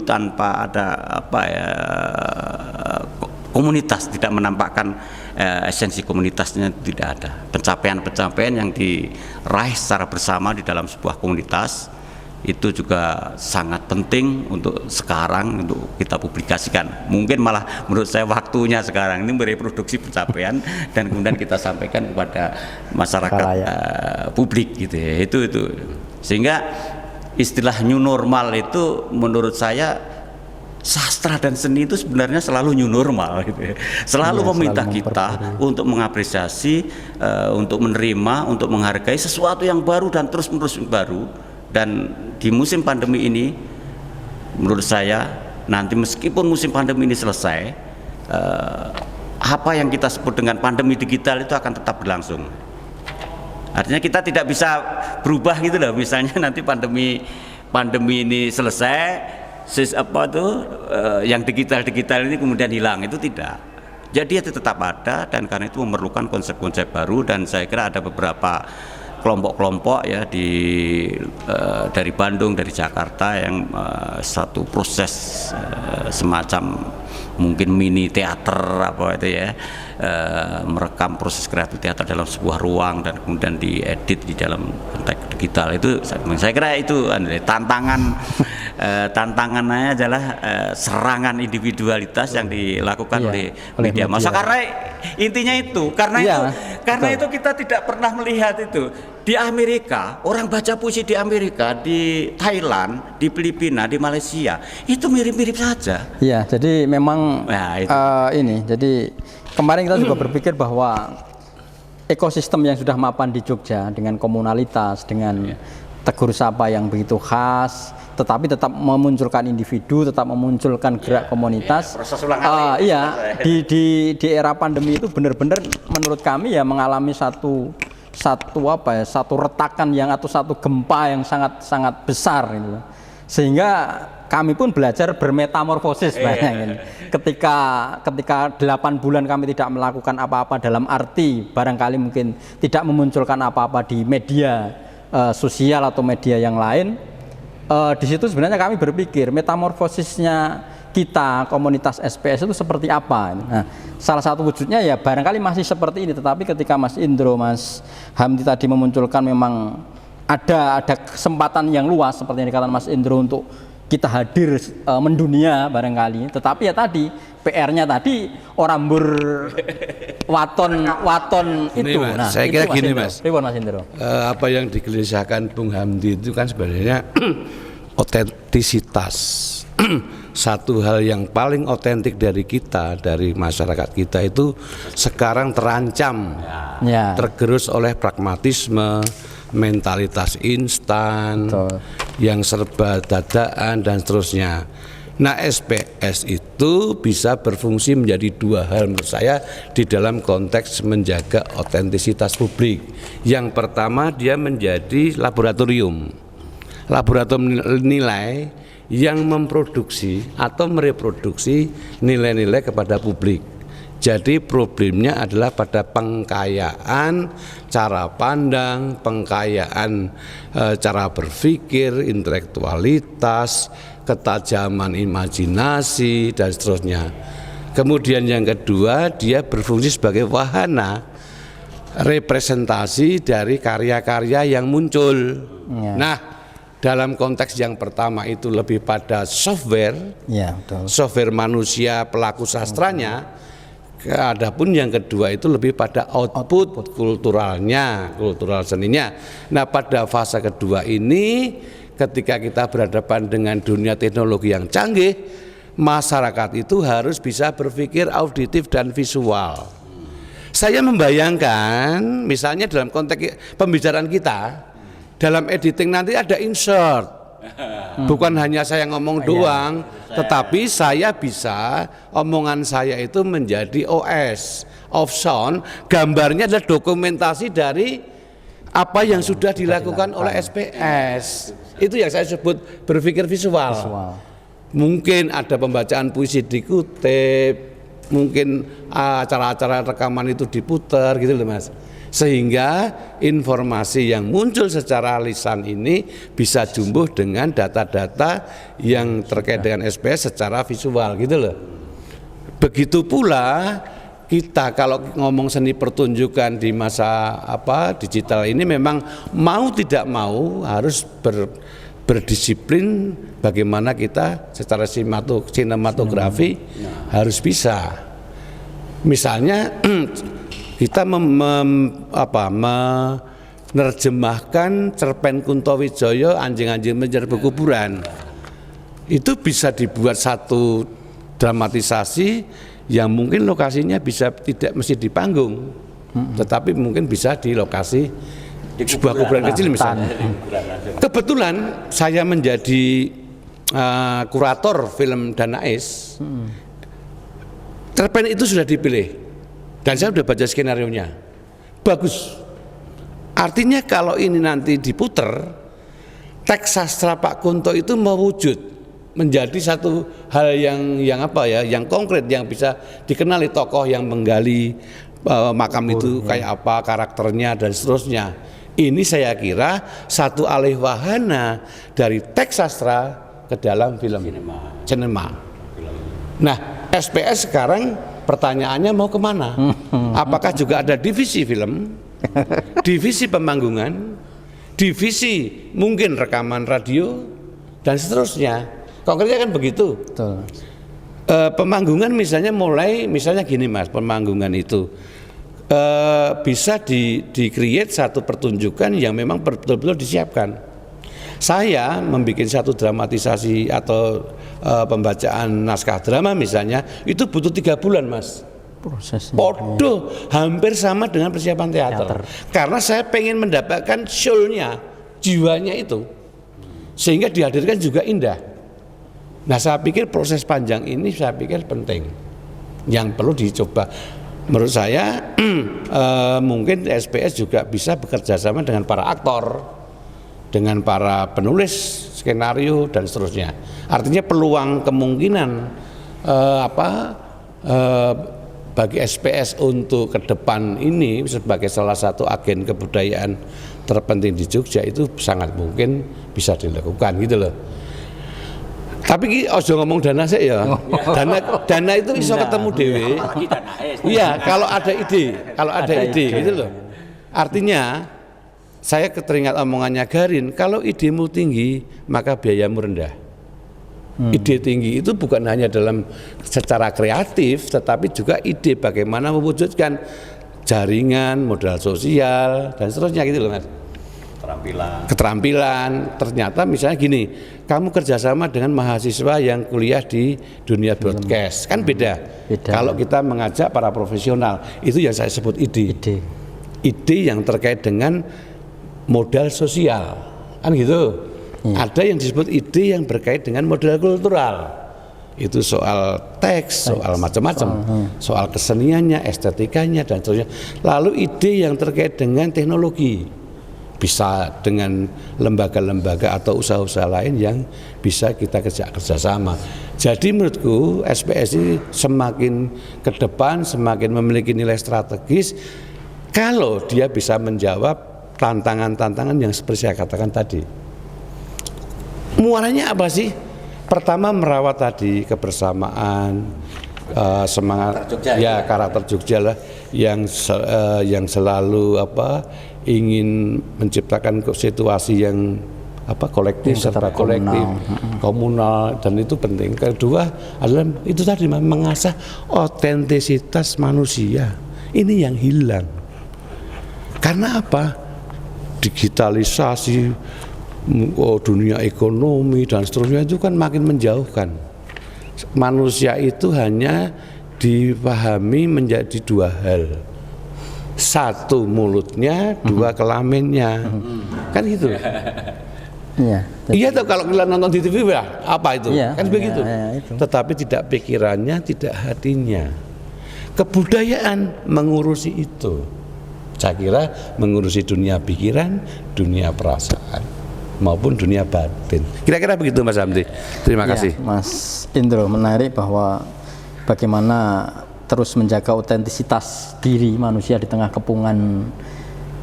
[SPEAKER 1] tanpa ada komunitas, tidak menampakkan esensi komunitasnya, tidak ada pencapaian-pencapaian yang diraih secara bersama di dalam sebuah komunitas. Itu juga sangat penting untuk sekarang untuk kita publikasikan. Mungkin malah menurut saya waktunya sekarang ini mereproduksi pencapaian dan kemudian kita sampaikan kepada masyarakat publik gitu ya. Itu sehingga istilah new normal itu menurut saya sastra dan seni itu sebenarnya selalu new normal gitu ya. Selalu meminta kita untuk mengapresiasi, untuk menerima, untuk menghargai sesuatu yang baru dan terus-menerus baru. Dan di musim pandemi ini menurut saya nanti meskipun musim pandemi ini selesai, apa yang kita sebut dengan pandemi digital itu akan tetap berlangsung. Artinya kita tidak bisa berubah gitu loh. Misalnya nanti pandemi ini selesai, yang digital ini kemudian hilang, itu tidak. Jadi itu tetap ada, dan karena itu memerlukan konsep-konsep baru. Dan saya kira ada beberapa kelompok-kelompok ya dari Bandung, dari Jakarta yang satu proses semacam mungkin mini teater merekam proses kreatif teater dalam sebuah ruang dan kemudian diedit di dalam konteks digital. Itu saya kira itu tantangannya adalah serangan individualitas yang dilakukan oleh media massa, karena intinya itu itu kita tidak pernah melihat itu di Amerika. Orang baca puisi di Amerika, di Thailand, di Filipina, di Malaysia itu mirip-mirip saja.
[SPEAKER 5] Iya, jadi memang jadi kemarin kita juga berpikir bahwa ekosistem yang sudah mapan di Jogja dengan komunalitas, dengan tegur sapa yang begitu khas, tetapi tetap memunculkan individu, tetap memunculkan gerak komunitas. Di era pandemi itu benar-benar menurut kami ya mengalami satu retakan yang atau satu gempa yang sangat besar gitu. Sehingga kami pun belajar bermetamorfosis ketika 8 bulan kami tidak melakukan apa-apa, dalam arti barangkali mungkin tidak memunculkan apa-apa di media sosial atau media yang lain. Di situ sebenarnya kami berpikir metamorfosisnya kita komunitas SPS itu seperti apa. Nah, salah satu wujudnya ya barangkali masih seperti ini, tetapi ketika Mas Indro, Mas Hamdi tadi memunculkan memang ada kesempatan yang luas seperti yang dikatakan Mas Indro untuk kita hadir mendunia barangkali, tetapi ya tadi PR-nya tadi orang waton
[SPEAKER 2] Ini,
[SPEAKER 5] itu.
[SPEAKER 2] Mas,
[SPEAKER 5] Nah,
[SPEAKER 2] saya kira gini, Mas.
[SPEAKER 5] Mas Indro.
[SPEAKER 2] Apa yang digelisahkan Bung Hamdi itu kan sebenarnya otentisitas. Satu hal yang paling otentik dari kita, dari masyarakat kita itu sekarang terancam,
[SPEAKER 5] Ya.
[SPEAKER 2] tergerus oleh pragmatisme, mentalitas instan,
[SPEAKER 5] Betul.
[SPEAKER 2] yang serba dadaan dan seterusnya. Nah, SPS itu bisa berfungsi menjadi dua hal menurut saya di dalam konteks menjaga otentisitas publik. Yang pertama, dia menjadi laboratorium nilai yang memproduksi atau mereproduksi nilai-nilai kepada publik. Jadi problemnya adalah pada pengkayaan cara pandang, pengkayaan cara berpikir, intelektualitas, ketajaman imajinasi dan seterusnya. Kemudian yang kedua, dia berfungsi sebagai wahana representasi dari karya-karya yang muncul.
[SPEAKER 5] Ya.
[SPEAKER 2] Nah, dalam konteks yang pertama itu lebih pada software,
[SPEAKER 5] Ya, betul.
[SPEAKER 2] software manusia pelaku sastranya. Adapun yang kedua itu lebih pada output kulturalnya, kultural seninya. Nah, pada fase kedua ini ketika kita berhadapan dengan dunia teknologi yang canggih, masyarakat itu harus bisa berpikir auditif dan visual. Saya membayangkan misalnya dalam konteks pembicaraan kita, dalam editing nanti ada insert. Bukan hanya saya ngomong doang, tetapi saya bisa omongan saya itu menjadi OS of sound, gambarnya adalah dokumentasi dari apa yang sudah dilakukan oleh SPS. Itu yang saya sebut berpikir visual. Mungkin ada pembacaan puisi dikutip, mungkin acara-acara rekaman itu diputar gitu loh, Mas. Sehingga informasi yang muncul secara lisan ini bisa jumbuh dengan data-data yang terkait dengan SPS secara visual gitu loh. Begitu pula kita kalau ngomong seni pertunjukan di masa digital ini memang mau tidak mau harus berdisiplin bagaimana kita secara sinematografi harus bisa. Misalnya kita menerjemahkan cerpen Kuntowijoyo Anjing-anjing menyerbu kuburan. Itu bisa dibuat satu dramatisasi yang mungkin lokasinya bisa tidak mesti di panggung, tetapi mungkin bisa di lokasi di sebuah kuburan kecil misalnya. Kebetulan saya menjadi kurator film Danais. Cerpen itu sudah dipilih. Dan saya sudah baca skenarionya, bagus. Artinya kalau ini nanti diputer, teks sastra Pak Kunto itu mewujud menjadi satu hal yang konkret, yang bisa dikenali tokoh yang menggali makam itu kayak apa, karakternya dan seterusnya. Ini saya kira satu alih wahana dari teks sastra ke dalam film sinema. Nah, SPS sekarang pertanyaannya mau kemana? Apakah juga ada divisi film, divisi pemanggungan, divisi mungkin rekaman radio dan seterusnya? Konkretnya kan begitu.
[SPEAKER 5] Betul.
[SPEAKER 2] Pemanggungan misalnya misalnya gini, Mas, pemanggungan itu bisa di-create satu pertunjukan yang memang betul-betul disiapkan. Saya membuat satu dramatisasi atau pembacaan naskah drama misalnya, itu butuh 3 bulan, Mas.
[SPEAKER 5] Prosesnya.
[SPEAKER 2] Podo, hampir sama dengan persiapan teater. Karena saya pengen mendapatkan soul-nya, jiwanya itu, sehingga dihadirkan juga indah. Nah, saya pikir proses panjang ini saya pikir penting, yang perlu dicoba. Menurut saya mungkin SPS juga bisa bekerja sama dengan para aktor, dengan para penulis skenario dan seterusnya. Artinya peluang kemungkinan bagi SPS untuk ke depan ini sebagai salah satu agen kebudayaan terpenting di Jogja itu sangat mungkin bisa dilakukan gitu loh. Tapi ki ojo ngomong dana sih ya. Dana itu iso ketemu dhewe. Iya, kalau ada ide gitu loh. Artinya saya keteringat omongannya Garin, kalau idemu tinggi maka biayamu rendah. Ide tinggi itu bukan hanya dalam secara kreatif, tetapi juga ide bagaimana mewujudkan jaringan, modal sosial dan seterusnya gitu loh Mas. Keterampilan. Ternyata misalnya gini, kamu kerjasama dengan mahasiswa yang kuliah di dunia broadcast, kan beda. Kalau kita mengajak para profesional, itu yang saya sebut ide. Ide yang terkait dengan modal sosial, kan gitu. Ada yang disebut ide yang berkait dengan modal kultural. Itu soal teks, soal macam-macam, soal keseniannya, estetikanya dan seterusnya. Lalu ide yang terkait dengan teknologi, bisa dengan lembaga-lembaga atau usaha-usaha lain yang bisa kita kerjasama. Jadi menurutku SPS ini semakin ke depan semakin memiliki nilai strategis kalau dia bisa menjawab tantangan-tantangan yang seperti saya katakan tadi. Muaranya apa sih? Pertama merawat tadi kebersamaan, semangat karakter Jogja lah yang selalu ingin menciptakan situasi yang kolektif serta kolektif komunal dan itu penting. Kedua adalah itu tadi mengasah otentisitas manusia. Ini yang hilang. Karena apa? Digitalisasi, dunia ekonomi dan seterusnya itu kan makin menjauhkan. Manusia itu hanya dipahami menjadi dua hal. Satu mulutnya, dua kelaminnya. Kan gitu. Iya tuh kalau kita nonton di TV ya, apa itu? Kan begitu. Itu. Tetapi tidak pikirannya, tidak hatinya. Kebudayaan mengurusi itu. Saya kira mengurusi dunia pikiran, dunia perasaan maupun dunia batin. Kira-kira begitu Mas Hamdi. Terima kasih.
[SPEAKER 5] Mas Indro, menarik bahwa bagaimana terus menjaga otentisitas diri manusia di tengah kepungan.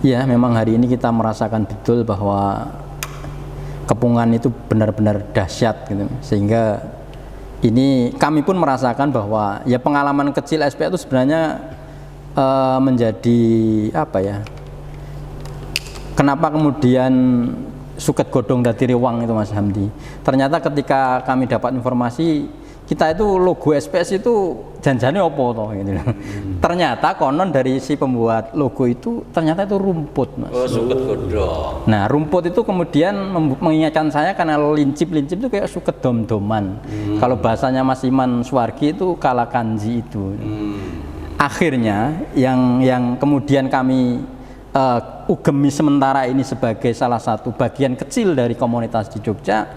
[SPEAKER 5] Ya, memang hari ini kita merasakan betul bahwa kepungan itu benar-benar dahsyat gitu. Sehingga ini kami pun merasakan bahwa ya pengalaman kecil SP itu sebenarnya menjadi kenapa kemudian suket godong dadi rewang itu Mas Hamdi. Ternyata ketika kami dapat informasi kita itu logo SPS itu janjane opo toh gitu. Ternyata konon dari si pembuat logo itu ternyata itu rumput Mas.
[SPEAKER 1] Oh, suket godong.
[SPEAKER 5] Nah, rumput itu kemudian mengingatkan saya karena lincip itu kayak suket dom-doman. Kalau bahasanya Mas Iman Suwargi itu kala kanji itu. Akhirnya yang kemudian kami ugemi sementara ini sebagai salah satu bagian kecil dari komunitas di Jogja,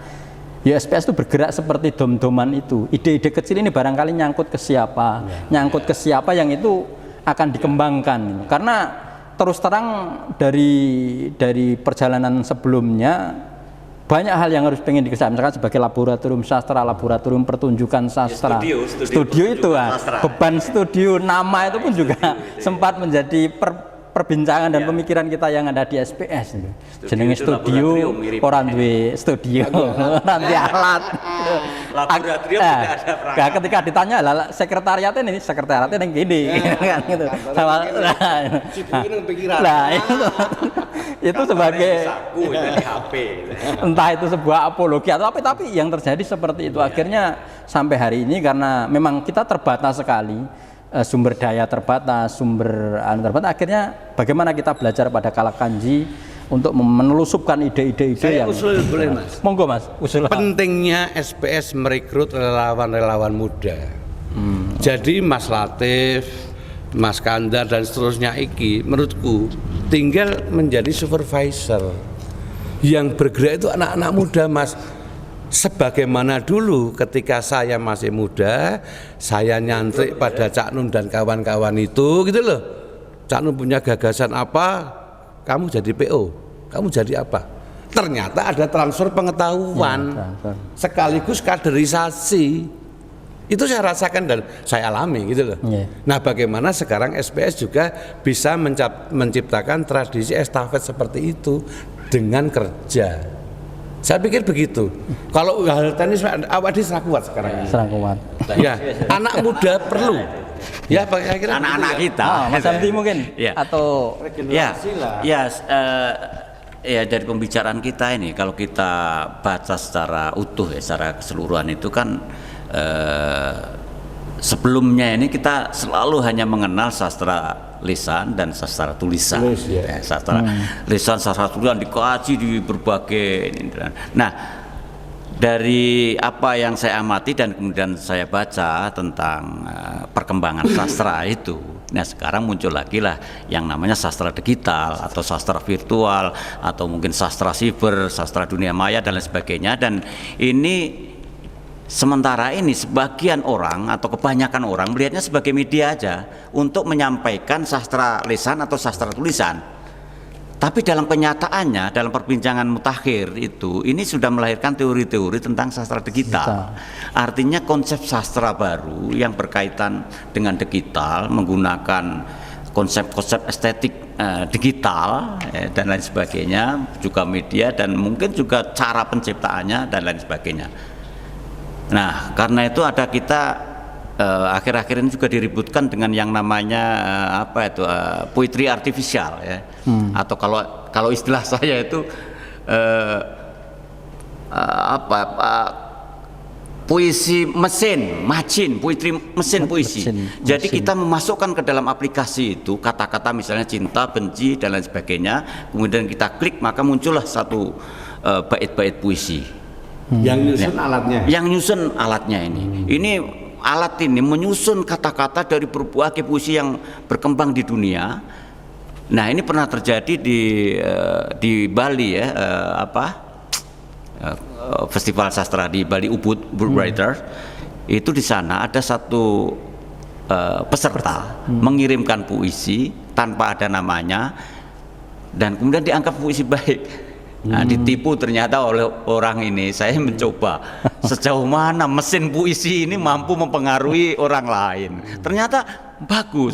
[SPEAKER 5] ya SPS itu bergerak seperti dom-doman itu. Ide-ide kecil ini barangkali nyangkut ke siapa yang itu akan dikembangkan. Karena terus terang dari perjalanan sebelumnya banyak hal yang harus pengen dikejar, misalkan sebagai laboratorium sastra, laboratorium pertunjukan sastra, studio itu beban studio, nama itu pun juga sempat menjadi perbincangan dan pemikiran kita yang ada di SPS itu. Jenenge studio, orang duwe studio, nanti alat.
[SPEAKER 1] Laboratorium tidak ada perangkat.
[SPEAKER 5] Ketika ditanya lah sekretariatnya yang gini kan gitu. Nah, itu sebagai entah itu sebuah apologi atau apa, tapi yang terjadi seperti itu. Akhirnya sampai hari ini karena memang kita terbatas sekali, sumber daya terbatas, akhirnya bagaimana kita belajar pada kala kanji untuk menelusupkan ide-ide yang
[SPEAKER 2] usul boleh Mas.
[SPEAKER 5] Monggo Mas, usul.
[SPEAKER 2] Pentingnya SPS merekrut relawan-relawan muda. Jadi Mas Latif, Mas Kandar dan seterusnya iki menurutku tinggal menjadi supervisor. Yang bergerak itu anak-anak muda Mas. Sebagaimana dulu ketika saya masih muda, saya nyantrik pada Cak Nun dan kawan-kawan itu gitu loh. Cak Nun punya gagasan apa, kamu jadi PO, kamu jadi apa. Ternyata ada transfer pengetahuan sekaligus kaderisasi. Itu saya rasakan dan saya alami gitu loh. Nah, bagaimana sekarang SPS juga bisa menciptakan tradisi estafet seperti itu dengan kerja. Saya pikir begitu. Kalau hal teknis awak di serah kuat sekarang.
[SPEAKER 5] Serang kuat.
[SPEAKER 2] Ya, anak muda perlu. Ya, kira-kira
[SPEAKER 1] Anak-anak kita.
[SPEAKER 5] Mas Hamdi mungkin
[SPEAKER 1] Ya.
[SPEAKER 5] atau
[SPEAKER 1] Ya, ya dari pembicaraan kita ini, kalau kita baca secara utuh ya, secara keseluruhan itu kan sebelumnya ini kita selalu hanya mengenal sastra lisan dan sastra tulisan. Sastra lisan, sastra tulisan dikaji di berbagai. Nah, dari apa yang saya amati dan kemudian saya baca tentang perkembangan sastra itu, nah sekarang muncul lagi lah yang namanya sastra digital atau sastra virtual atau mungkin sastra siber, sastra dunia maya dan lain sebagainya. Dan ini sementara ini sebagian orang atau kebanyakan orang melihatnya sebagai media aja untuk menyampaikan sastra lisan atau sastra tulisan. Tapi dalam kenyataannya, dalam perbincangan mutakhir itu, ini sudah melahirkan teori-teori tentang sastra digital. Artinya konsep sastra baru yang berkaitan dengan digital, menggunakan konsep-konsep estetik digital dan lain sebagainya, juga media dan mungkin juga cara penciptaannya dan lain sebagainya. Nah, karena itu ada kita akhir-akhir ini juga diributkan dengan yang namanya poetry artificial ya. Atau kalau istilah saya itu puisi mesin, poetry mesin puisi. Jadi kita memasukkan ke dalam aplikasi itu kata-kata misalnya cinta, benci dan lain sebagainya. Kemudian kita klik maka muncullah satu bait-bait puisi.
[SPEAKER 2] Yang nyusun alatnya.
[SPEAKER 1] Yang nyusun alatnya ini. Ini alat ini menyusun kata-kata dari berbagai puisi yang berkembang di dunia. Nah, ini pernah terjadi di Bali ya, Festival Sastra di Bali Ubud Writer. Itu di sana ada satu peserta mengirimkan puisi tanpa ada namanya dan kemudian dianggap puisi baik. Nah, ditipu ternyata oleh orang ini. Saya mencoba sejauh mana mesin puisi ini mampu mempengaruhi orang lain. Ternyata bagus.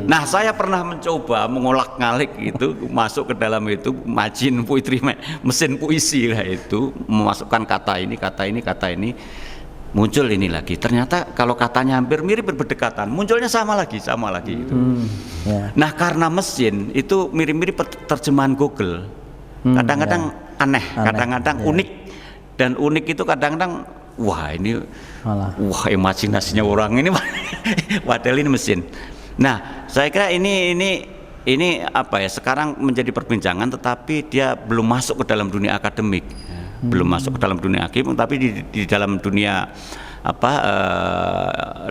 [SPEAKER 1] Nah, saya pernah mencoba mengolak-ngalik itu, masuk ke dalam itu, majin poetry mesin puisi lah itu, memasukkan kata ini, muncul ini lagi. Ternyata kalau katanya hampir mirip berdekatan, munculnya sama lagi itu. Nah, karena mesin itu mirip-mirip terjemahan Google. Kadang-kadang aneh, kadang-kadang unik, dan unik itu kadang-kadang wah imajinasinya orang ini padahal ini mesin. Nah, saya kira ini apa ya, sekarang menjadi perbincangan tetapi dia belum masuk ke dalam dunia akademik. Belum masuk ke dalam dunia akademik, tapi di dalam dunia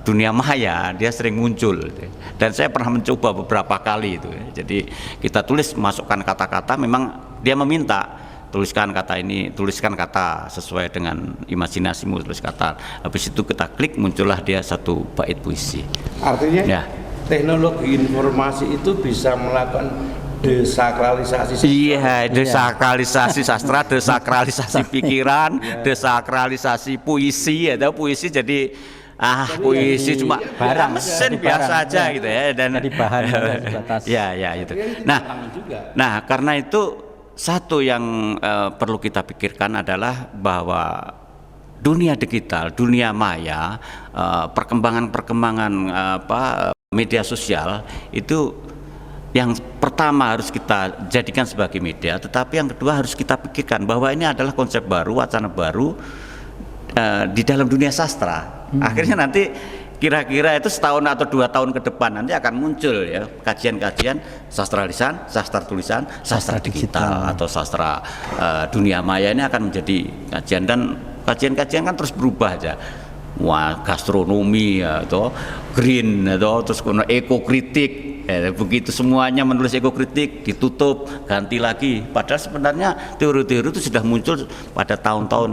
[SPEAKER 1] dunia maya dia sering muncul. Dan saya pernah mencoba beberapa kali itu. Jadi kita tulis, masukkan kata-kata, memang dia meminta tuliskan kata ini, tuliskan kata sesuai dengan imajinasimu, tulis kata. Habis itu kita klik, muncullah dia satu bait puisi.
[SPEAKER 2] Artinya teknologi informasi itu bisa melakukan desakralisasi.
[SPEAKER 1] Iya, desakralisasi sastra, desakralisasi pikiran, desakralisasi puisi. Ada puisi jadi puisi cuma barang mesin biasa aja gitu ya, dan
[SPEAKER 5] jadi bahan batas.
[SPEAKER 1] Ya itu. Nah, karena itu satu yang perlu kita pikirkan adalah bahwa dunia digital, dunia maya, perkembangan media sosial itu yang pertama harus kita jadikan sebagai media, tetapi yang kedua harus kita pikirkan bahwa ini adalah konsep baru, wacana baru di dalam dunia sastra. Akhirnya nanti kira-kira itu setahun atau 2 tahun ke depan nanti akan muncul ya kajian-kajian sastra lisan, sastra tulisan, sastra digital atau sastra dunia maya. Ini akan menjadi kajian, dan kajian-kajian kan terus berubah aja. Wah, gastronomi atau green atau terus ekokritik, begitu semuanya menulis ekokritik, ditutup, ganti lagi. Padahal sebenarnya teori-teori itu sudah muncul pada tahun-tahun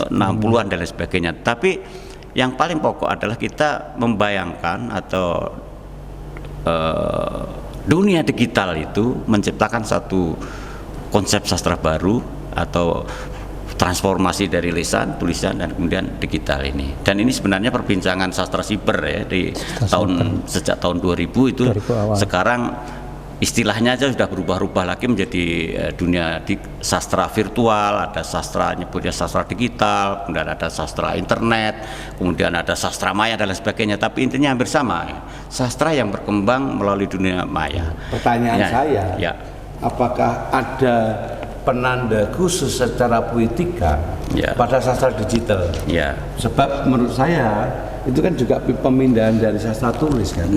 [SPEAKER 1] 60-an dan lain sebagainya. Tapi yang paling pokok adalah kita membayangkan atau dunia digital itu menciptakan satu konsep sastra baru atau transformasi dari lisan, tulisan, dan kemudian digital ini. Dan ini sebenarnya perbincangan sastra siber ya sejak tahun 2000 itu. 2000 awal. Sekarang istilahnya aja sudah berubah-ubah lagi menjadi dunia di sastra virtual, ada sastra nyebutnya sastra digital, kemudian ada sastra internet, kemudian ada sastra maya dan lain sebagainya. Tapi intinya hampir sama, sastra yang berkembang melalui dunia maya.
[SPEAKER 2] Pertanyaan saya, apakah ada penanda khusus secara poetika pada sastra digital? Sebab menurut saya itu kan juga pemindahan dari sastra tulis kan.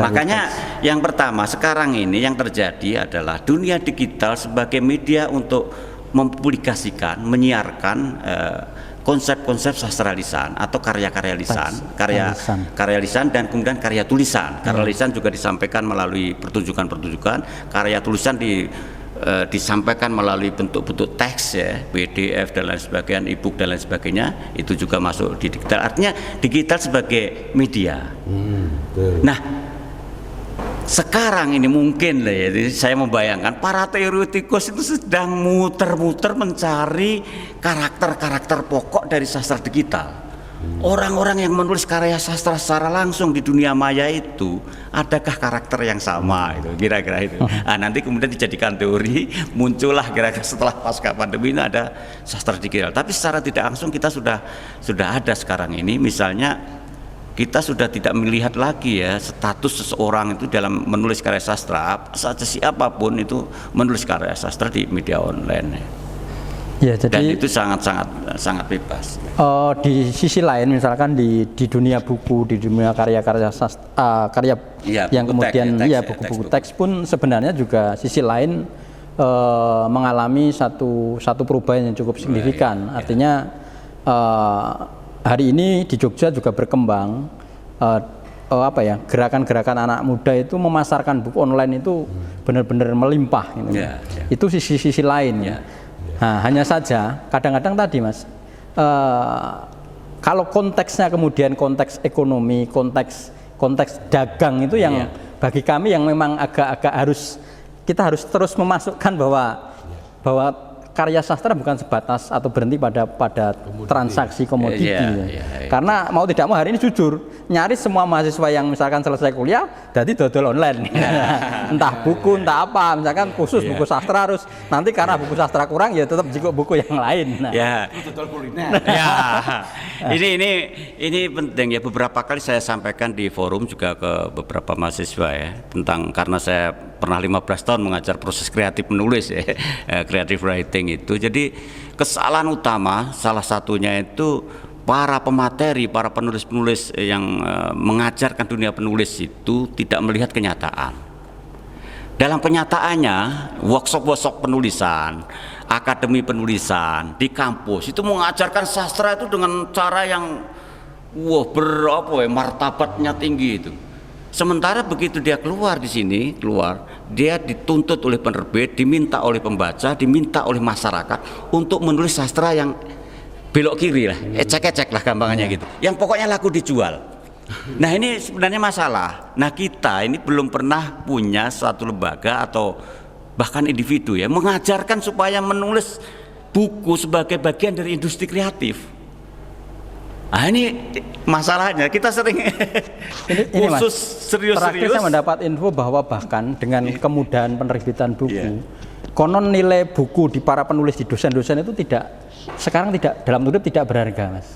[SPEAKER 1] Makanya yang pertama sekarang ini yang terjadi adalah dunia digital sebagai media untuk mempublikasikan, menyiarkan konsep-konsep sastra lisan atau karya-karya lisan, karya lisan dan kemudian karya tulisan. Karya lisan juga disampaikan melalui pertunjukan-pertunjukan, karya tulisan disampaikan melalui bentuk-bentuk teks PDF dan lain sebagainya, e-book dan lain sebagainya, itu juga masuk di digital. Artinya digital sebagai media. Nah, sekarang ini mungkin saya membayangkan para teoretikus itu sedang muter-muter mencari karakter-karakter pokok dari sastra digital. Orang-orang yang menulis karya sastra secara langsung di dunia maya itu, adakah karakter yang sama itu kira-kira itu. Nanti kemudian dijadikan teori, muncullah kira-kira setelah pasca pandemi ini ada sastra digital. Tapi secara tidak langsung kita sudah ada sekarang ini, misalnya kita sudah tidak melihat lagi status seseorang itu dalam menulis karya sastra, saja siapapun itu menulis karya sastra di media online.
[SPEAKER 5] Jadi,
[SPEAKER 1] dan itu sangat bebas.
[SPEAKER 5] Di sisi lain, misalkan di dunia buku, di dunia karya-karya yang kemudian buku-buku teks pun sebenarnya juga sisi lain mengalami satu perubahan yang cukup signifikan. Artinya hari ini di Jogja juga berkembang gerakan-gerakan anak muda itu memasarkan buku online itu benar-benar melimpah. Itu sisi lain. Nah, hanya saja kadang-kadang tadi Mas, kalau konteksnya kemudian konteks ekonomi, konteks dagang itu yang bagi kami yang memang agak kita harus terus memasukkan bahwa karya sastra bukan sebatas atau berhenti pada transaksi komoditi. Karena mau tidak mau hari ini jujur, nyaris semua mahasiswa yang misalkan selesai kuliah jadi dodol online. Entah buku, entah apa, misalkan khusus buku sastra harus nanti karena buku sastra kurang ya tetap jikuk buku yang lain.
[SPEAKER 2] Dodol kuliner.
[SPEAKER 1] Ini penting ya, beberapa kali saya sampaikan di forum juga ke beberapa mahasiswa tentang, karena saya pernah 15 tahun mengajar proses kreatif menulis creative writing itu. Jadi kesalahan utama salah satunya itu para pemateri, para penulis-penulis yang mengajarkan dunia penulis itu tidak melihat kenyataan. Dalam kenyataannya, workshop penulisan, akademi penulisan di kampus itu mengajarkan sastra itu dengan cara yang martabatnya tinggi itu. Sementara begitu dia keluar di sini, dia dituntut oleh penerbit, diminta oleh pembaca, diminta oleh masyarakat untuk menulis sastra yang belok kiri lah, ecek-ecek lah gampangannya gitu. Yang pokoknya laku dijual. Nah, ini sebenarnya masalah. Nah, kita ini belum pernah punya suatu lembaga atau bahkan individu mengajarkan supaya menulis buku sebagai bagian dari industri kreatif. Nah, ini masalahnya, kita sering
[SPEAKER 5] ini
[SPEAKER 1] khusus serius-serius.
[SPEAKER 5] Terakhir saya mendapat info bahwa bahkan dengan kemudahan penerbitan buku, konon nilai buku di para penulis, di dosen-dosen itu sekarang dalam tanda kutip tidak berharga, Mas.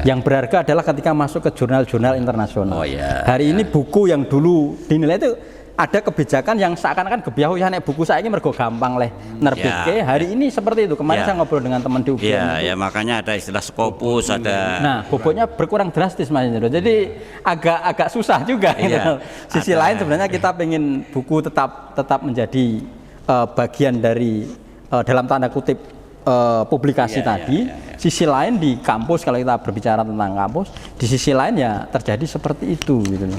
[SPEAKER 5] Yang berharga adalah ketika masuk ke jurnal-jurnal internasional. Hari ini buku yang dulu dinilai itu ada kebijakan yang seakan-akan gebiahu nek buku saya ini mergo gampang nerbitke. Hari ini seperti itu. Kemarin saya ngobrol dengan teman di UGM.
[SPEAKER 1] Makanya ada istilah Scopus, ada.
[SPEAKER 5] Nah, bobotnya berkurang drastis, Mas. Jadi agak susah juga. Sisi lain sebenarnya kita pengen buku tetap menjadi bagian dari dalam tanda kutip publikasi tadi. Sisi lain di kampus, kalau kita berbicara tentang kampus, di sisi lain ya terjadi seperti itu gitu.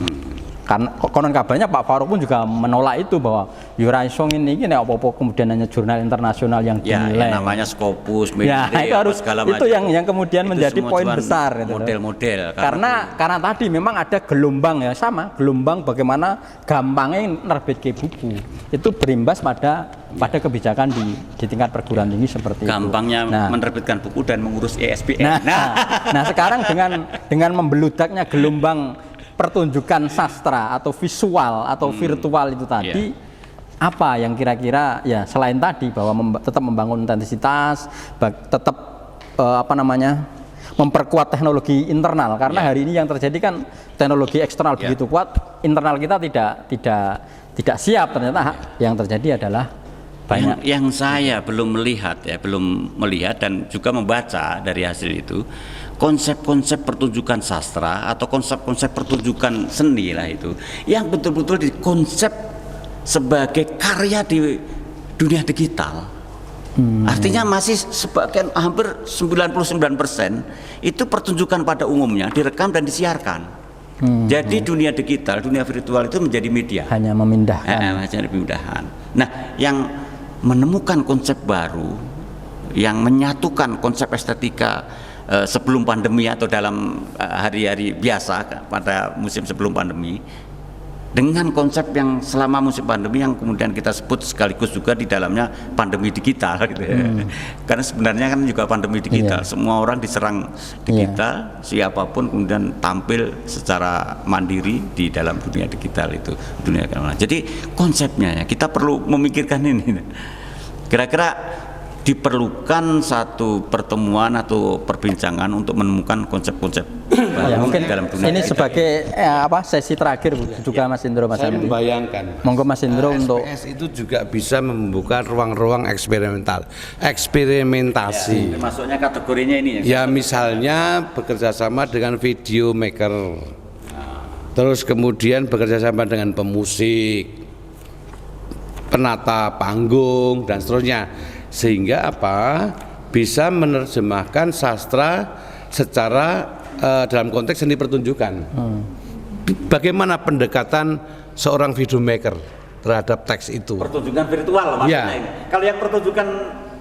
[SPEAKER 5] Karena konon kabarnya Pak Faruk pun juga menolak itu, bahwa Yuraisong ini apa-apa kemudian hanya jurnal internasional yang dinilai.
[SPEAKER 1] Yang namanya Scopus,
[SPEAKER 5] itu harus itu yang kemudian itu menjadi poin besar gitu.
[SPEAKER 1] Model-model.
[SPEAKER 5] Karena tadi memang ada gelombang gelombang bagaimana gampangnya nerbitke buku. Itu berimbas pada kebijakan di tingkat perguruan tinggi seperti
[SPEAKER 1] gampangnya
[SPEAKER 5] itu.
[SPEAKER 1] menerbitkan buku dan mengurus ISBN.
[SPEAKER 5] Nah, sekarang dengan membeludaknya gelombang pertunjukan sastra atau visual atau virtual itu tadi, apa yang kira-kira ya selain tadi bahwa tetap membangun intensititas, tetap memperkuat teknologi internal, karena hari ini yang terjadi kan teknologi eksternal begitu kuat, internal kita tidak siap, ternyata yang terjadi adalah banyak.
[SPEAKER 1] Yang saya belum melihat dan juga membaca dari hasil itu, konsep-konsep pertunjukan sastra atau konsep-konsep pertunjukan seni lah itu yang betul-betul dikonsep sebagai karya di dunia digital. Artinya masih sebagian hampir 99% itu pertunjukan pada umumnya direkam dan disiarkan. Jadi dunia digital, dunia virtual itu menjadi media.
[SPEAKER 5] Hanya memindahkan.
[SPEAKER 1] Hanya pemindahan. Nah, yang menemukan konsep baru yang menyatukan konsep estetika sebelum pandemi atau dalam hari-hari biasa pada musim sebelum pandemi dengan konsep yang selama musim pandemi yang kemudian kita sebut sekaligus juga di dalamnya pandemi digital gitu ya. Karena sebenarnya kan juga pandemi digital, semua orang diserang digital, siapapun kemudian tampil secara mandiri di dalam dunia digital itu, dunia digital. Jadi konsepnya ya kita perlu memikirkan ini. Kira-kira diperlukan satu pertemuan atau perbincangan untuk menemukan konsep-konsep baru
[SPEAKER 5] mungkin
[SPEAKER 1] dalam dunia
[SPEAKER 5] ini
[SPEAKER 1] kita.
[SPEAKER 5] sebagai sesi terakhir juga Mas Indro, Mas
[SPEAKER 2] Saya
[SPEAKER 5] Andi.
[SPEAKER 2] membayangkan
[SPEAKER 5] Monggo Mas Indro untuk
[SPEAKER 2] SPS itu juga bisa membuka ruang-ruang eksperimentasi.
[SPEAKER 1] Masuknya kategorinya ini
[SPEAKER 2] Ya misalnya bekerja sama dengan video maker, terus kemudian bekerja sama dengan pemusik, penata panggung dan seterusnya, sehingga bisa menerjemahkan sastra secara dalam konteks seni pertunjukan. Bagaimana pendekatan seorang video maker terhadap teks itu?
[SPEAKER 1] pertunjukan virtual maksudnya ini. Kalau yang pertunjukan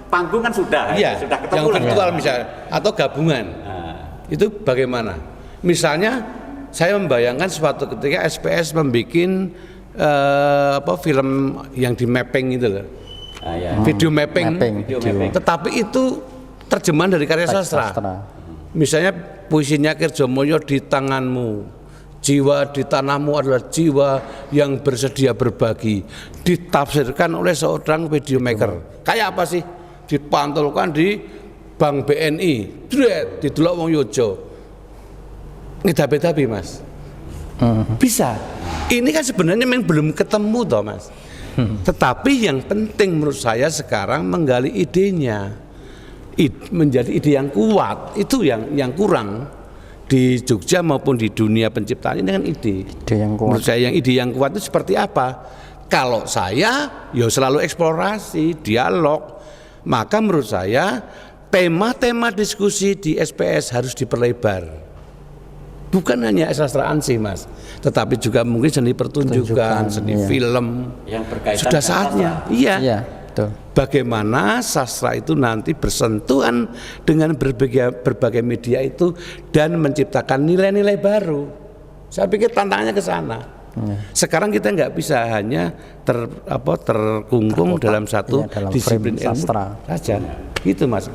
[SPEAKER 1] panggung kan sudah ketemu
[SPEAKER 2] yang virtual misalnya atau gabungan. Itu bagaimana? Misalnya saya membayangkan suatu ketika SPS membuat film yang di mapping itu loh. Video mapping. Tetapi itu terjemahan dari karya sastra. Misalnya puisinya Kirjomoyo, di tanganmu, jiwa di tanahmu adalah jiwa yang bersedia berbagi, ditafsirkan oleh seorang video maker. Kayak apa sih? Dipantulkan di Bank BNI, didelok wong Yojo. Ngedapi-dapi Mas. Bisa. Ini kan sebenarnya memang belum ketemu toh Mas. Tetapi yang penting menurut saya sekarang menggali idenya. Menjadi ide yang kuat, itu yang kurang di Jogja maupun di dunia penciptaan ini dengan ide yang kuat. Menurut saya yang ide yang kuat itu seperti apa? Kalau saya ya selalu eksplorasi, dialog, maka menurut saya tema-tema diskusi di SPS harus diperlebar. Bukan hanya sastraan sih Mas, tetapi juga mungkin seni pertunjukan, seni film yang berkaitan sudah saatnya. Iya. Betul. Bagaimana sastra itu nanti bersentuhan dengan berbagai media itu dan menciptakan nilai-nilai baru. Saya pikir tantangannya ke sana. Sekarang kita nggak bisa hanya terkungkung dalam satu disiplin ilmu saja. Gitu Mas.